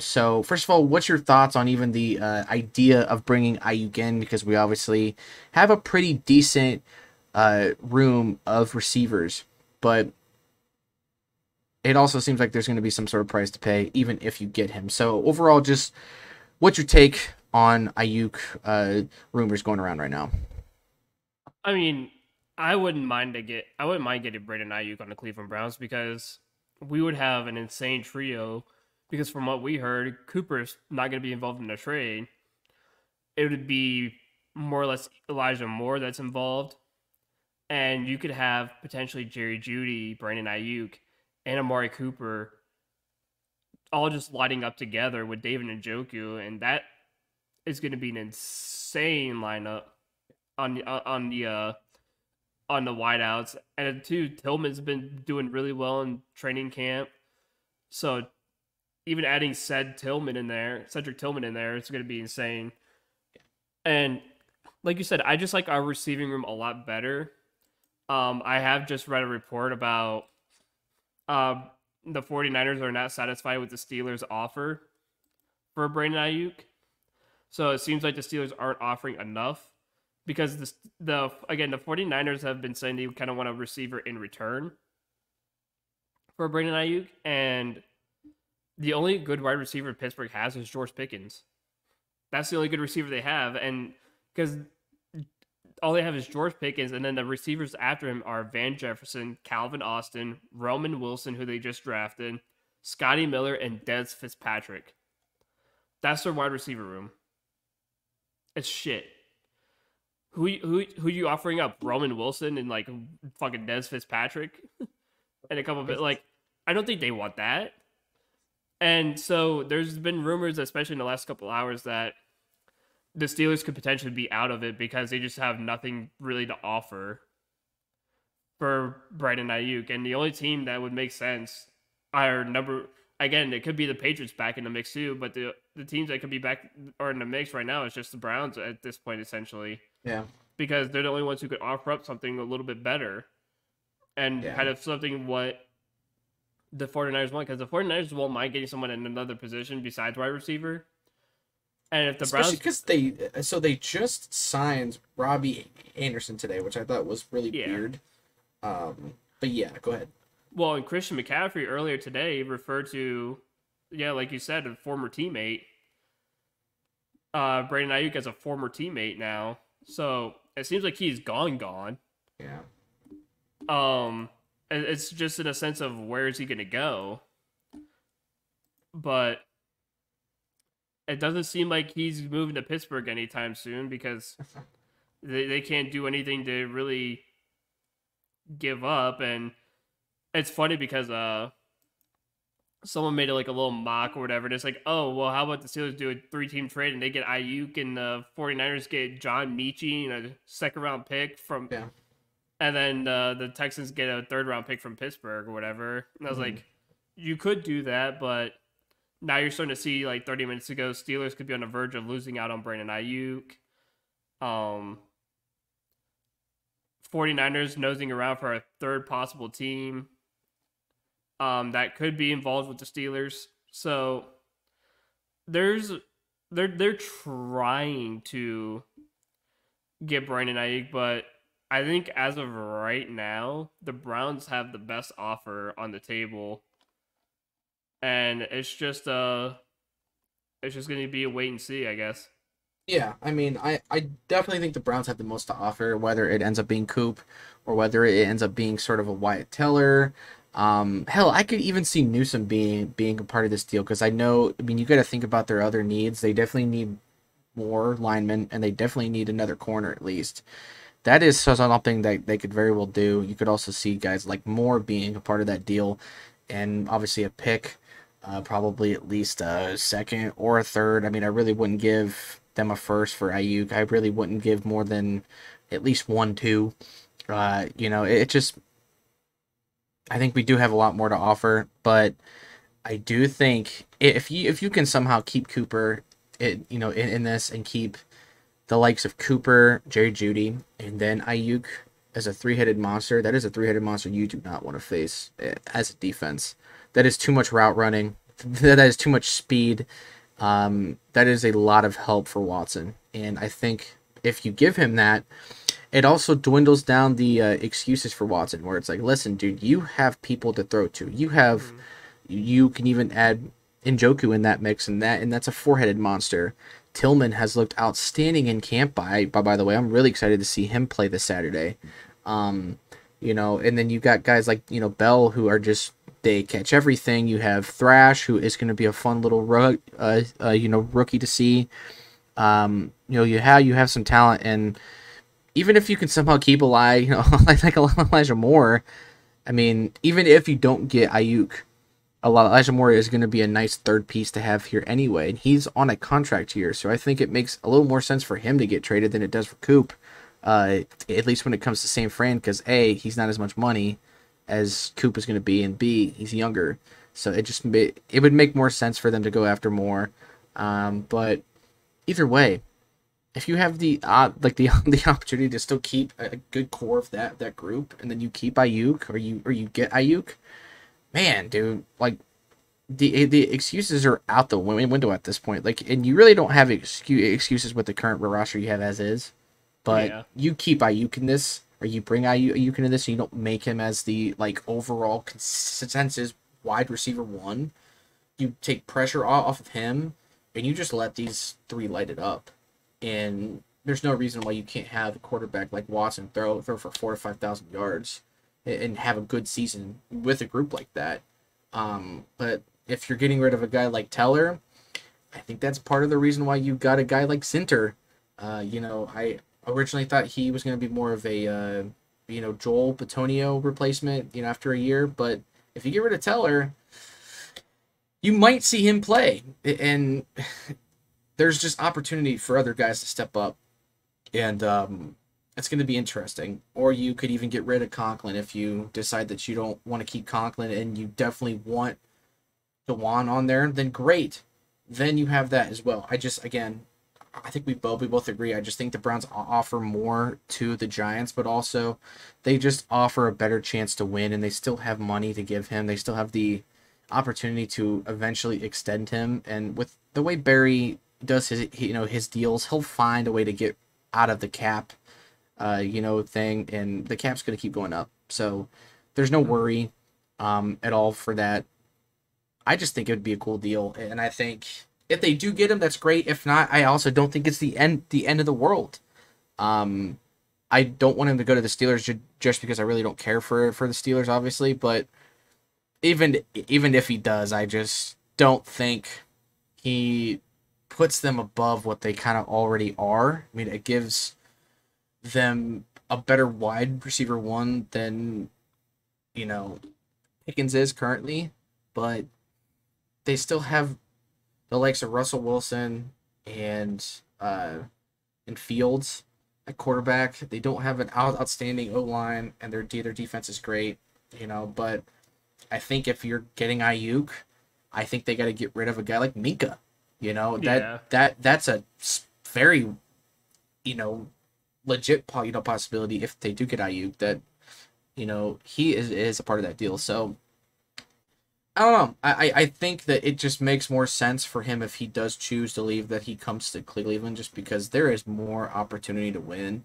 So first of all, what's your thoughts on even the idea of bringing Ayuk in? Because we obviously have a pretty decent room of receivers, but it also seems like there's going to be some sort of price to pay, even if you get him. So overall, just what's your take on Ayuk rumors going around right now? I mean, I wouldn't mind getting Brandon Ayuk on the Cleveland Browns because we would have an insane trio. Because from what we heard, Cooper's not going to be involved in the trade. It would be more or less Elijah Moore that's involved, and you could have potentially Jerry Judy, Brandon Ayuk, and Amari Cooper all just lighting up together with David Njoku, and that is going to be an insane lineup on on the wideouts. And too, Tillman's been doing really well in training camp, so even adding Cedric Tillman in there, it's going to be insane. And like you said, I just like our receiving room a lot better. I have just read a report about uh, the 49ers are not satisfied with the Steelers' offer for Brandon Ayuk. So it seems like the Steelers aren't offering enough because the 49ers have been saying they kind of want a receiver in return for Brandon Ayuk, and the only good wide receiver Pittsburgh has is George Pickens. That's the only good receiver they have, and because all they have is George Pickens, and then the receivers after him are Van Jefferson, Calvin Austin, Roman Wilson, who they just drafted, Scotty Miller, and Dez Fitzpatrick. That's their wide receiver room. It's shit. Who you offering up? Roman Wilson and like fucking Dez Fitzpatrick, and a couple of it like I don't think they want that. And so there's been rumors, especially in the last couple hours, that the Steelers could potentially be out of it because they just have nothing really to offer for Brandon Ayuk. And the only team that would make sense are again, it could be the Patriots back in the mix too, but the teams that could be back or in the mix right now is just the Browns at this point, essentially. Yeah. Because they're the only ones who could offer up something a little bit better and Yeah. kind of something what the 49ers want. Because the 49ers won't mind getting someone in another position besides wide receiver. And if the Especially Browns, because they just signed Robbie Anderson today, which I thought was really yeah. weird. But yeah, go ahead. Well, and Christian McCaffrey earlier today referred to, yeah, like you said, a former teammate, Brandon Ayuk as a former teammate now. So it seems like he's gone. Yeah. It's just in a sense of where is he going to go, but it doesn't seem like he's moving to Pittsburgh anytime soon because they can't do anything to really give up. And it's funny because someone made it like a little mock or whatever. And it's like, oh, well, how about the Steelers do a 3-team trade and they get Ayuk and the 49ers get John Mechie and a second-round pick from Yeah. and then the Texans get a third-round pick from Pittsburgh or whatever. And I was like, you could do that, but now you're starting to see, like 30 minutes ago, Steelers could be on the verge of losing out on Brandon Ayuk. 49ers nosing around for a third possible team that could be involved with the Steelers. So they're trying to get Brandon Ayuk, but I think as of right now, the Browns have the best offer on the table. And it's just going to be a wait and see, I guess. Yeah, I mean, I definitely think the Browns have the most to offer, whether it ends up being Coop or whether it ends up being sort of a Wyatt Teller. Hell, I could even see Newsom being a part of this deal because I mean, you got to think about their other needs. They definitely need more linemen, and they definitely need another corner at least. That is something that they could very well do. You could also see guys like Moore being a part of that deal, and obviously a pick, probably at least a second or a third. I mean, I really wouldn't give them a first for Ayuk. I really wouldn't give more than at least 1-2. It just, I think we do have a lot more to offer, but I do think if you can somehow keep Cooper, in this and keep the likes of Cooper, Jerry Jeudy, and then Ayuk as a three-headed monster, that is a three-headed monster you do not want to face as a defense. That is too much route running. That is too much speed. That is a lot of help for Watson. And I think if you give him that, it also dwindles down the excuses for Watson, where it's like, listen, dude, you have people to throw to. You can even add Njoku in that mix, and that's a four-headed monster. Tillman has looked outstanding in camp. By the way, I'm really excited to see him play this Saturday. And then you got guys like Bell who are just, they catch everything. You have Thrash, who is going to be a fun little rookie to see. You have some talent, and even if you can somehow keep like Elijah Moore, I mean, even if you don't get Ayuk, Elijah Moore is going to be a nice third piece to have here anyway. And he's on a contract here, so I think it makes a little more sense for him to get traded than it does for Coop, at least when it comes to San Fran, because A, he's not as much money as Coop is going to be, and B, he's younger. So it would make more sense for them to go after Moore. But either way, if you have the opportunity to still keep a good core of that group, and then you keep Ayuk or you get Ayuk, man, dude, like the excuses are out the window at this point. Like, and you really don't have excuses with the current roster you have as is. But you keep Ayuk in this, or you bring Ayuk into this, and you don't make him as the overall consensus wide receiver one. You take pressure off of him, and you just let these three light it up. And there's no reason why you can't have a quarterback like Watson throw for 4,000 to 5,000 yards and have a good season with a group like that. But if you're getting rid of a guy like Teller, I think that's part of the reason why you got a guy like Sinter. I originally thought he was going to be more of a Joel Bitonio replacement after a year, but if you get rid of Teller, you might see him play, and there's just opportunity for other guys to step up, and it's going to be interesting. Or you could even get rid of Conklin if you decide that you don't want to keep Conklin, and you definitely want Dewan on there, then great. Then you have that as well. Again, I think we both agree. I just think the Browns offer more to the Giants, but also they just offer a better chance to win, and they still have money to give him. They still have the opportunity to eventually extend him, and with the way Barry does his deals, he'll find a way to get out of the cap, thing, and the cap's going to keep going up. So there's no worry at all for that. I just think it would be a cool deal, and I think if they do get him, that's great. If not, I also don't think it's the end of the world. Um, I don't want him to go to the Steelers just because I really don't care for the Steelers, obviously. But even if he does, I just don't think he puts them above what they kind of already are. I mean, it gives them a better wide receiver one than Pickens is currently, but they still have the likes of Russell Wilson and and Fields at quarterback. They don't have an outstanding O line, and their defense is great, But I think if you're getting Ayuk, I think they got to get rid of a guy like Minka. Yeah. That's a very legit possibility if they do get Ayuk that he is a part of that deal. So I don't know. I think that it just makes more sense for him if he does choose to leave that he comes to Cleveland just because there is more opportunity to win.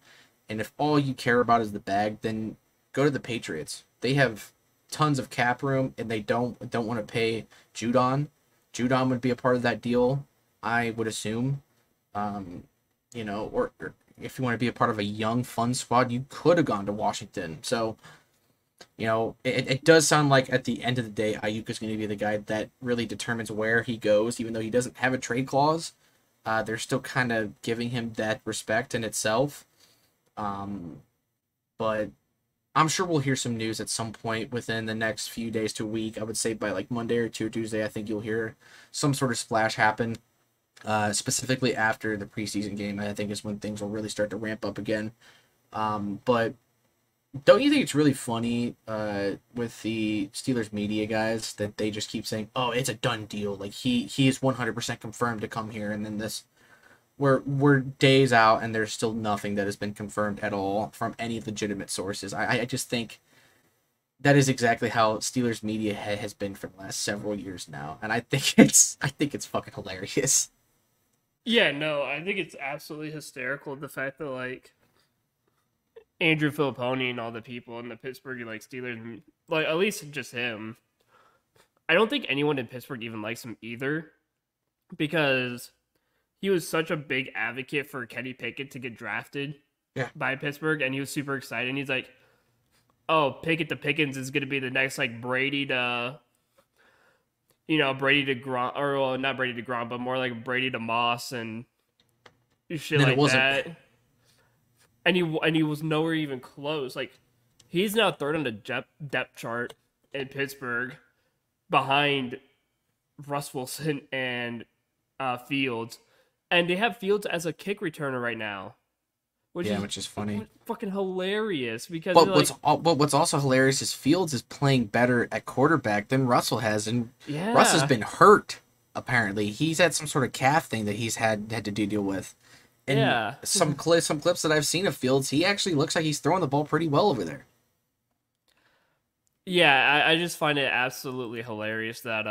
And if all you care about is the bag, then go to the Patriots. They have tons of cap room and they don't want to pay Judon. Judon would be a part of that deal, I would assume. Or if you want to be a part of a young fun squad, you could have gone to Washington. So it does sound like at the end of the day, Ayuk is going to be the guy that really determines where he goes, even though he doesn't have a trade clause. They're still kind of giving him that respect in itself. But I'm sure we'll hear some news at some point within the next few days to a week. I would say by like Monday or Tuesday, I think you'll hear some sort of splash happen. Specifically after the preseason game, I think is when things will really start to ramp up again. But don't you think it's really funny with the Steelers media guys that they just keep saying, "Oh, it's a done deal. Like he is 100% confirmed to come here," and then we're days out and there's still nothing that has been confirmed at all from any legitimate sources. I just think that is exactly how Steelers media has been for the last several years now, and I think it's fucking hilarious. Yeah, no, I think it's absolutely hysterical the fact that Andrew Filipponi and all the people in the Pittsburgh Steelers, at least just him. I don't think anyone in Pittsburgh even likes him either, because he was such a big advocate for Kenny Pickett to get drafted by Pittsburgh, and he was super excited. And he's like, "Oh, Pickett to Pickens is going to be the next Brady to." Brady to Gronk, or well, not Brady to Gronk, but more like Brady to Moss and shit like that. And he was nowhere even close. He's now third on the depth chart in Pittsburgh, behind Russ Wilson and Fields, and they have Fields as a kick returner right now, which is funny, fucking hilarious. Because what's also hilarious is Fields is playing better at quarterback than Russell has, and Russ has been hurt. Apparently, he's had some sort of calf thing that he's had to deal with. And some clips that I've seen of Fields, he actually looks like he's throwing the ball pretty well over there. Yeah, I just find it absolutely hilarious that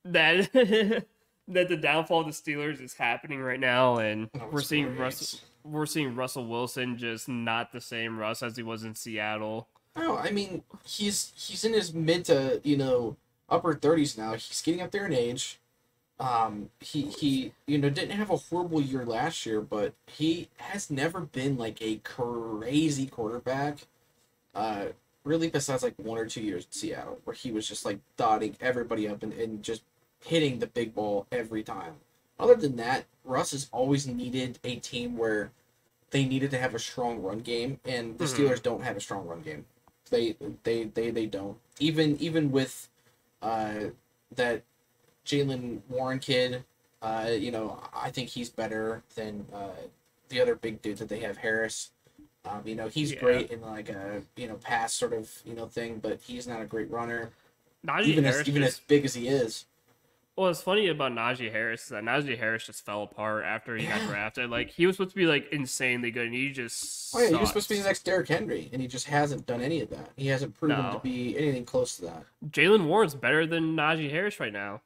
that the downfall of the Steelers is happening right now, and we're seeing Russell Wilson just not the same Russ as he was in Seattle. No, I mean he's in his mid to upper 30s now. He's getting up there in age. He didn't have a horrible year last year, but he has never been a crazy quarterback. Really besides 1 or 2 years in Seattle, where he was just dotting everybody up and just hitting the big ball every time. Other than that, Russ has always needed a team where they needed to have a strong run game, and the Steelers don't have a strong run game. They don't. Even with that Jalen Warren kid, I think he's better than the other big dude that they have, Harris. He's great in a pass sort of thing, but he's not a great runner. Najee even Harris as just. big as he is. What's funny about Najee Harris is that Najee Harris just fell apart after he got Yeah. drafted. Like he was supposed to be like insanely good, and he just Oh yeah, he was supposed to be the sucks. next Derrick Henry, and he just hasn't done any of that. He hasn't proven to No, be anything close to that. Jalen Warren's better than Najee Harris right now,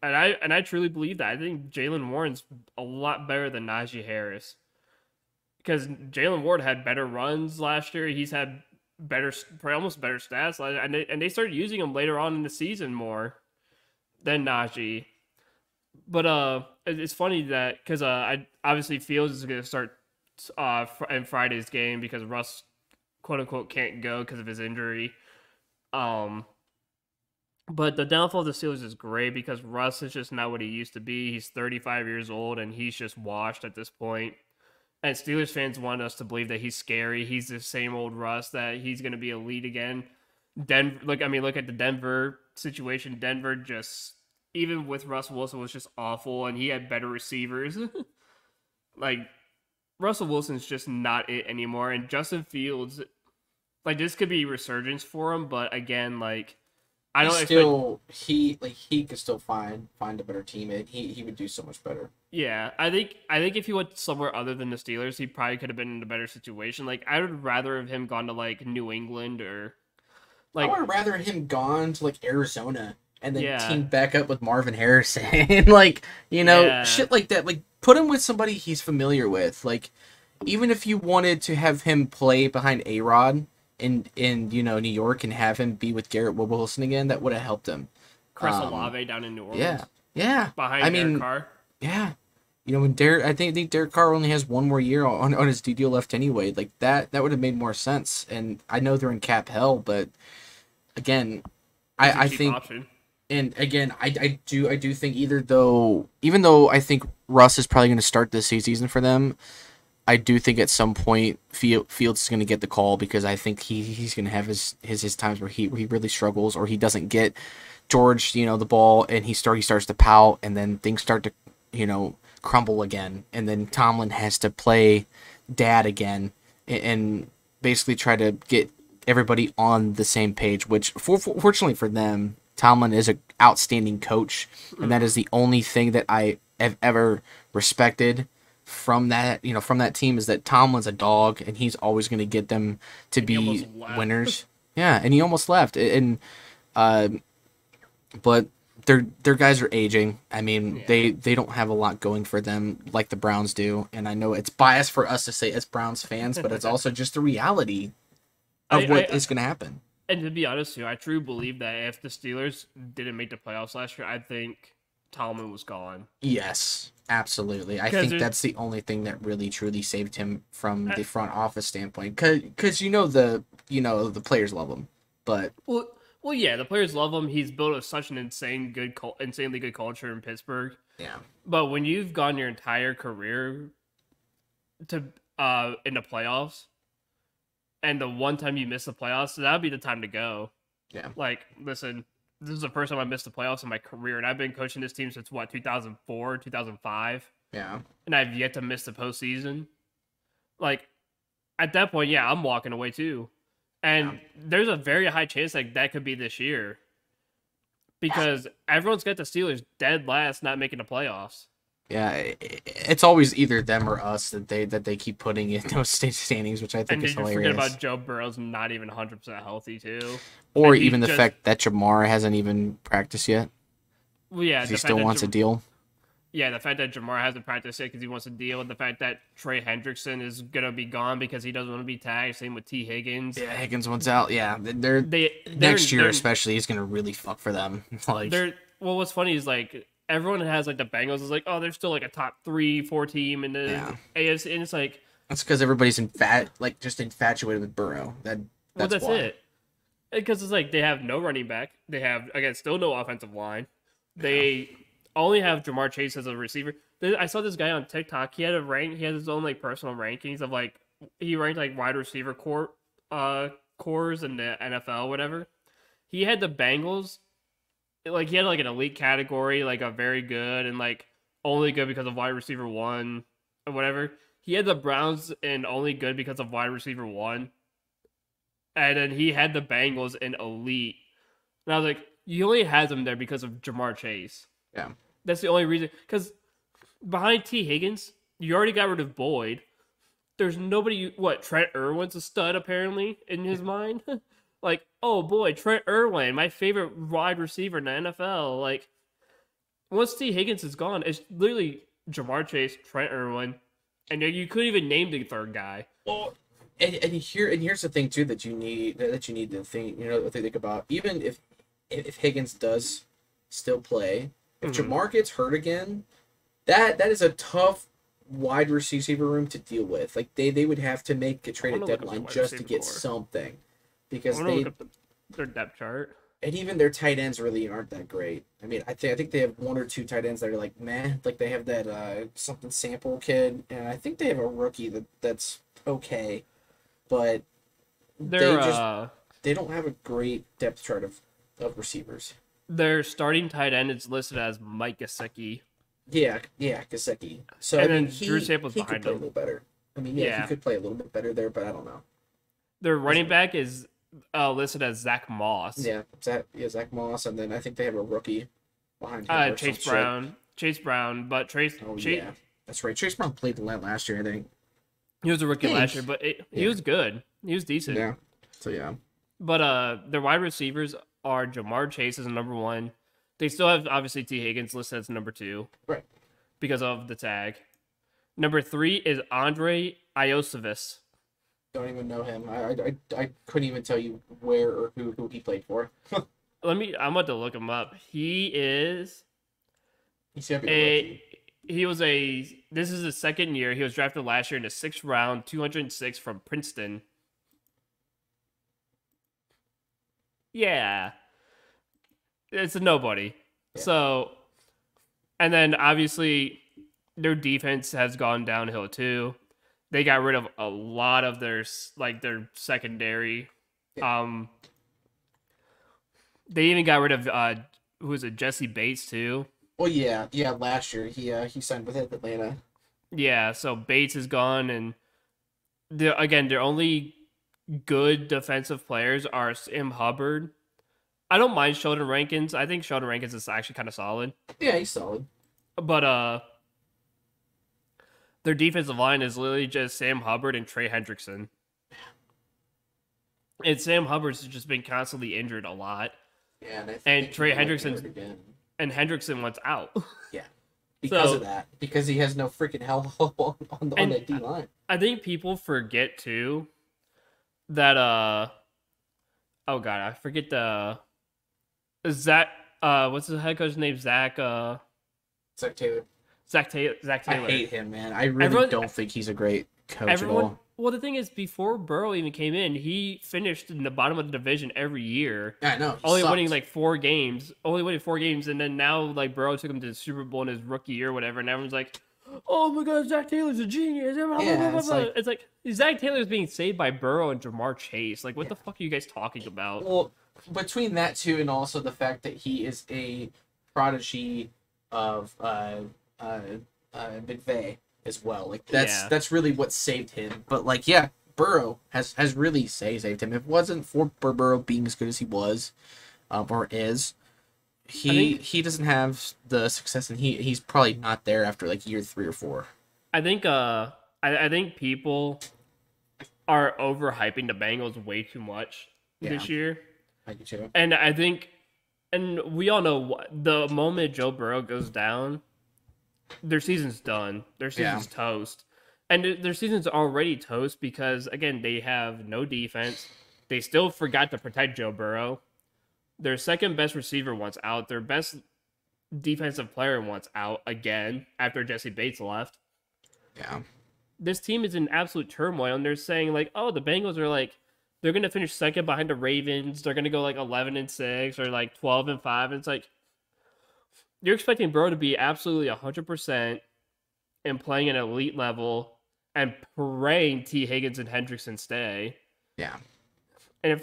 and I truly believe that. I think Jalen Warren's a lot better than Najee Harris because Jalen Warren had better runs last year. He's had better, almost better stats, and they started using him later on in the season more than Najee. But it's funny that because I obviously Fields is going to start in Friday's game because Russ quote unquote can't go because of his injury. Um, but the downfall of the Steelers is great because Russ is just not what he used to be. He's 35 years old and he's just washed at this point. And Steelers fans want us to believe that he's scary. He's the same old Russ, that he's going to be elite again. Look at the Denver situation. Denver just, even with Russell Wilson, was just awful, and he had better receivers. Like Russell Wilson's just not it anymore, and Justin Fields, like this could be resurgence for him, but again, like I don't he could still find a better teammate. He would do so much better. Yeah, I think if he went somewhere other than the Steelers, he probably could have been in a better situation. Like I would rather have him gone to like New England or like I would rather him gone to like Arizona and then yeah, team back up with Marvin Harrison. Like, yeah, shit like that. Like put him with somebody he's familiar with. Like even if you wanted to have him play behind A-Rod in New York and have him be with Garrett Wilson again, that would have helped him. Chris Olave down in New Orleans. Yeah. Behind Derek Carr. Yeah. When I think Derek Carr only has one more year on his deal left anyway. Like that would have made more sense. And I know they're in cap hell, but again, I think Option. And again, I do think even though I think Russ is probably going to start this season for them, I do think at some point Fields is going to get the call because I think he's going to have his times where he really struggles or he doesn't get George the ball and he starts to pout and then things start to crumble again and then Tomlin has to play dad again and basically try to get everybody on the same page. Which fortunately for them, Tomlin is an outstanding coach, and that is the only thing that I have ever respected from that team is that Tomlin's a dog, and he's always going to get them to be winners. Yeah, and he almost left, and but their guys are aging. I mean, they don't have a lot going for them like the Browns do, and I know it's biased for us to say as Browns fans, but it's also just the reality of what is going to happen. And to be honest, too, I truly believe that if the Steelers didn't make the playoffs last year, I think Tomlin was gone. Yes, absolutely. I think that's the only thing that really truly saved him from the front office standpoint. Because the players love him, but well, yeah, the players love him. He's built such an insanely good culture in Pittsburgh. Yeah. But when you've gone your entire career to in the playoffs, and the one time you miss the playoffs, so that would be the time to go. Yeah. Like, listen, this is the first time I missed the playoffs in my career, and I've been coaching this team since 2004, 2005. Yeah. And I've yet to miss the postseason. Like, at that point, yeah, I'm walking away too. And there's a very high chance that could be this year. Because everyone's got the Steelers dead last, not making the playoffs. Yeah, it's always either them or us that they keep putting in those state standings, which I think is hilarious. And did you forget about Joe Burrow's not even 100% healthy too? Or even the fact that Jamar hasn't even practiced yet. Well, yeah, he still wants a deal. Yeah, the fact that Jamar hasn't practiced yet because he wants a deal, and the fact that Trey Hendrickson is gonna be gone because he doesn't want to be tagged. Same with T. Higgins. Yeah, Higgins wants out. Yeah, next year especially is gonna really fuck for them. What's funny is everyone has the Bengals is they're still a top 3-4 team in the AFC, and it's that's because everybody's just infatuated with Burrow. That's why. It. Because it's they have no running back. They have still no offensive line. They only have Jamar Chase as a receiver. I saw this guy on TikTok. He had his own personal rankings of he ranked wide receiver cores in the NFL, whatever. He had the Bengals. He had an elite category, a very good and only good because of wide receiver 1 or whatever. He had the Browns in only good because of wide receiver 1. And then he had the Bengals in elite And I was like, you only had him there because of Jamar Chase. Yeah. That's the only reason. Because behind T. Higgins, you already got rid of Boyd. There's nobody. What, Trent Irwin's a stud, apparently, in his mind? Like, oh boy, Trent Irwin, my favorite wide receiver in the NFL. Like, once T. Higgins is gone, it's literally Jamar Chase, Trent Irwin, and you couldn't even name the third guy. Well, here's the thing too that you need to think about. Even if Higgins does still play, if Jamar gets hurt again, that is a tough wide receiver room to deal with. Like they would have to make a trade at deadline just to get something, because they look up their depth chart. And even their tight ends really aren't that great. I mean, I think they have 1 or 2 tight ends that are like meh. Like they have that something Sample kid, and I think they have a rookie that's okay, but they don't have a great depth chart of receivers. Their starting tight end is listed as Mike Gesicki. Yeah, Gesicki. So and I mean, then Drew Sample's he could behind play a him. little better. I mean, he could play a little bit better there, but I don't know. Their running back is listed as Zach Moss. Yeah, Zach Moss, and then I think they have a rookie behind him. Chase Brown, but Chase. Yeah, that's right. Chase Brown played last year, I think. He was a rookie last year, but he was good. He was decent. Yeah. So yeah. But their wide receivers are Jamar Chase as number 1. They still have obviously T. Higgins listed as number 2, right? Because of the tag. Number 3 is Andre Iosivas. Don't even know him. I couldn't even tell you where or who he played for. I'm about to look him up. He is This is his second year. He was drafted last year in the 6th round, 206 from Princeton. Yeah. It's a nobody. Yeah. So, and then obviously their defense has gone downhill too. They got rid of a lot of their secondary. Yeah. They even got rid of who was it, Jesse Bates too. Well, yeah. Last year he signed with Atlanta. Yeah, so Bates is gone, and their only good defensive players are Sam Hubbard. I don't mind Sheldon Rankins. I think Sheldon Rankins is actually kind of solid. Yeah, he's solid. But their defensive line is literally just Sam Hubbard and Trey Hendrickson. And Sam Hubbard's just been constantly injured a lot. Yeah, and Trey Hendrickson wants out. Yeah, because of that. Because he has no freaking help on that D line. I think people forget too that oh god, I forget Zach. What's the head coach's name? Zach Taylor. I hate him, man. I really don't think he's a great coach at all. Well, the thing is, before Burrow even came in, he finished in the bottom of the division every year. Yeah, I know. Only winning 4 games. And then now Burrow took him to the Super Bowl in his rookie year or whatever, and everyone's like, "Oh my God, Zach Taylor's a genius!" It's like Zach Taylor's being saved by Burrow and Jamar Chase. Like, what the fuck are you guys talking about? Well, between that too, and also the fact that he is a prodigy of McVay as well. Like that's really what saved him. But Burrow has really saved him. If it wasn't for Burrow being as good as he was, or is, he doesn't have the success, and he's probably not there after year 3 or 4. I think I think people are overhyping the Bengals way too much this year. I do too. And I think, and we all know the moment Joe Burrow goes down, their season's done. Their season's toast. And their season's already toast because, again, they have no defense. They still forgot to protect Joe Burrow. Their second best receiver wants out. Their best defensive player wants out again after Jesse Bates left. Yeah. This team is in absolute turmoil, and they're saying, oh, the Bengals are they're going to finish second behind the Ravens. They're going to go 11-6 or 12-5. And it's you're expecting Burrow to be absolutely 100% and playing at an elite level and praying T. Higgins and Hendrickson stay. Yeah. And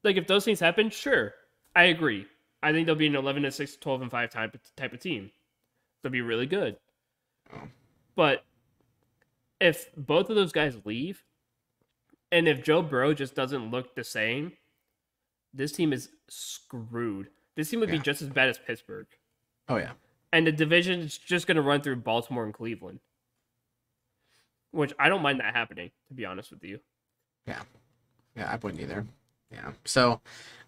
if those things happen, sure, I agree. I think they'll be an 11-6, 12-5 type of team. They'll be really good. Oh. But if both of those guys leave, and if Joe Burrow just doesn't look the same, this team is screwed. This team would be just as bad as Pittsburgh. Oh, yeah. And the division is just going to run through Baltimore and Cleveland. Which I don't mind that happening, to be honest with you. Yeah. Yeah, I wouldn't either. Yeah. So,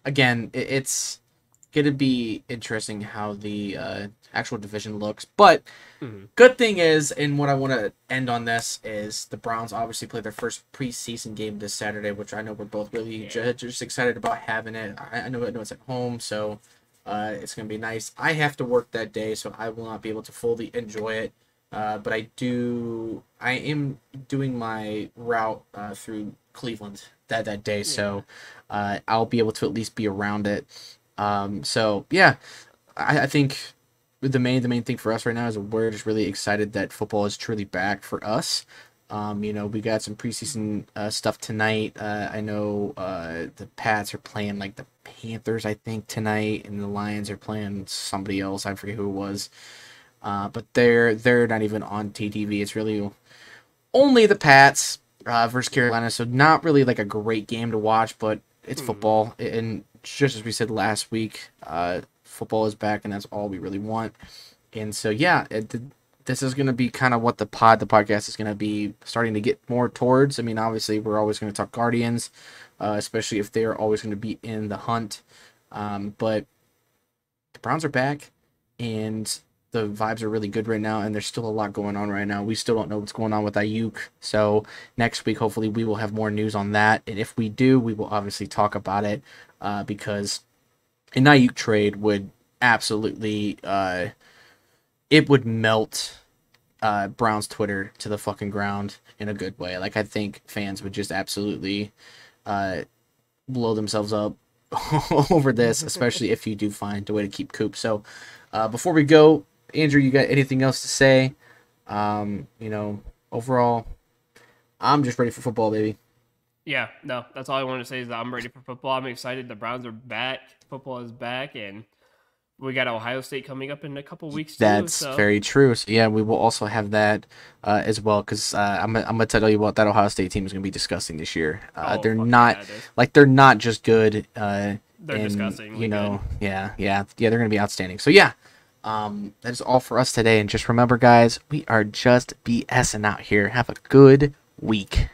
again, it's going to be interesting how the actual division looks. But good thing is, and what I want to end on this is the Browns obviously play their first preseason game this Saturday, which I know we're both really just excited about having it. I know it's at home, so it's going to be nice. I have to work that day, so I will not be able to fully enjoy it. But I am doing my route through Cleveland that day, so I'll be able to at least be around it. So yeah, I think the main thing for us right now is we're just really excited that football is truly back for us. We got some preseason stuff tonight. I know the Pats are playing like the Panthers, I think, tonight, and the Lions are playing somebody else. I forget who it was. But they're not even on TTV. It's really only the Pats versus Carolina, so not really like a great game to watch, but it's football. And just as we said last week, football is back, and that's all we really want. And so, yeah, this is going to be kind of what the podcast is going to be starting to get more towards. I mean, obviously, we're always going to talk Guardians, especially if they're always going to be in the hunt. But the Browns are back, and the vibes are really good right now, and there's still a lot going on right now. We still don't know what's going on with Ayuk. So next week, hopefully, we will have more news on that. And if we do, we will obviously talk about it because an Ayuk trade would absolutely it would melt Browns Twitter to the fucking ground in a good way. Like, I think fans would just absolutely blow themselves up over this, especially if you do find a way to keep Coop. So before we go, Andrew, you got anything else to say? Overall, I'm just ready for football, baby. Yeah, no, that's all I want to say is that I'm ready for football. I'm excited. The Browns are back. Football is back, and we got Ohio State coming up in a couple weeks too. That's very true. So yeah, we will also have that as well, because I'm gonna tell you what that Ohio State team is gonna be disgusting this year. They're not just good. They're disgusting. Yeah, they're gonna be outstanding. So yeah, that is all for us today. And just remember, guys, we are just BSing out here. Have a good week.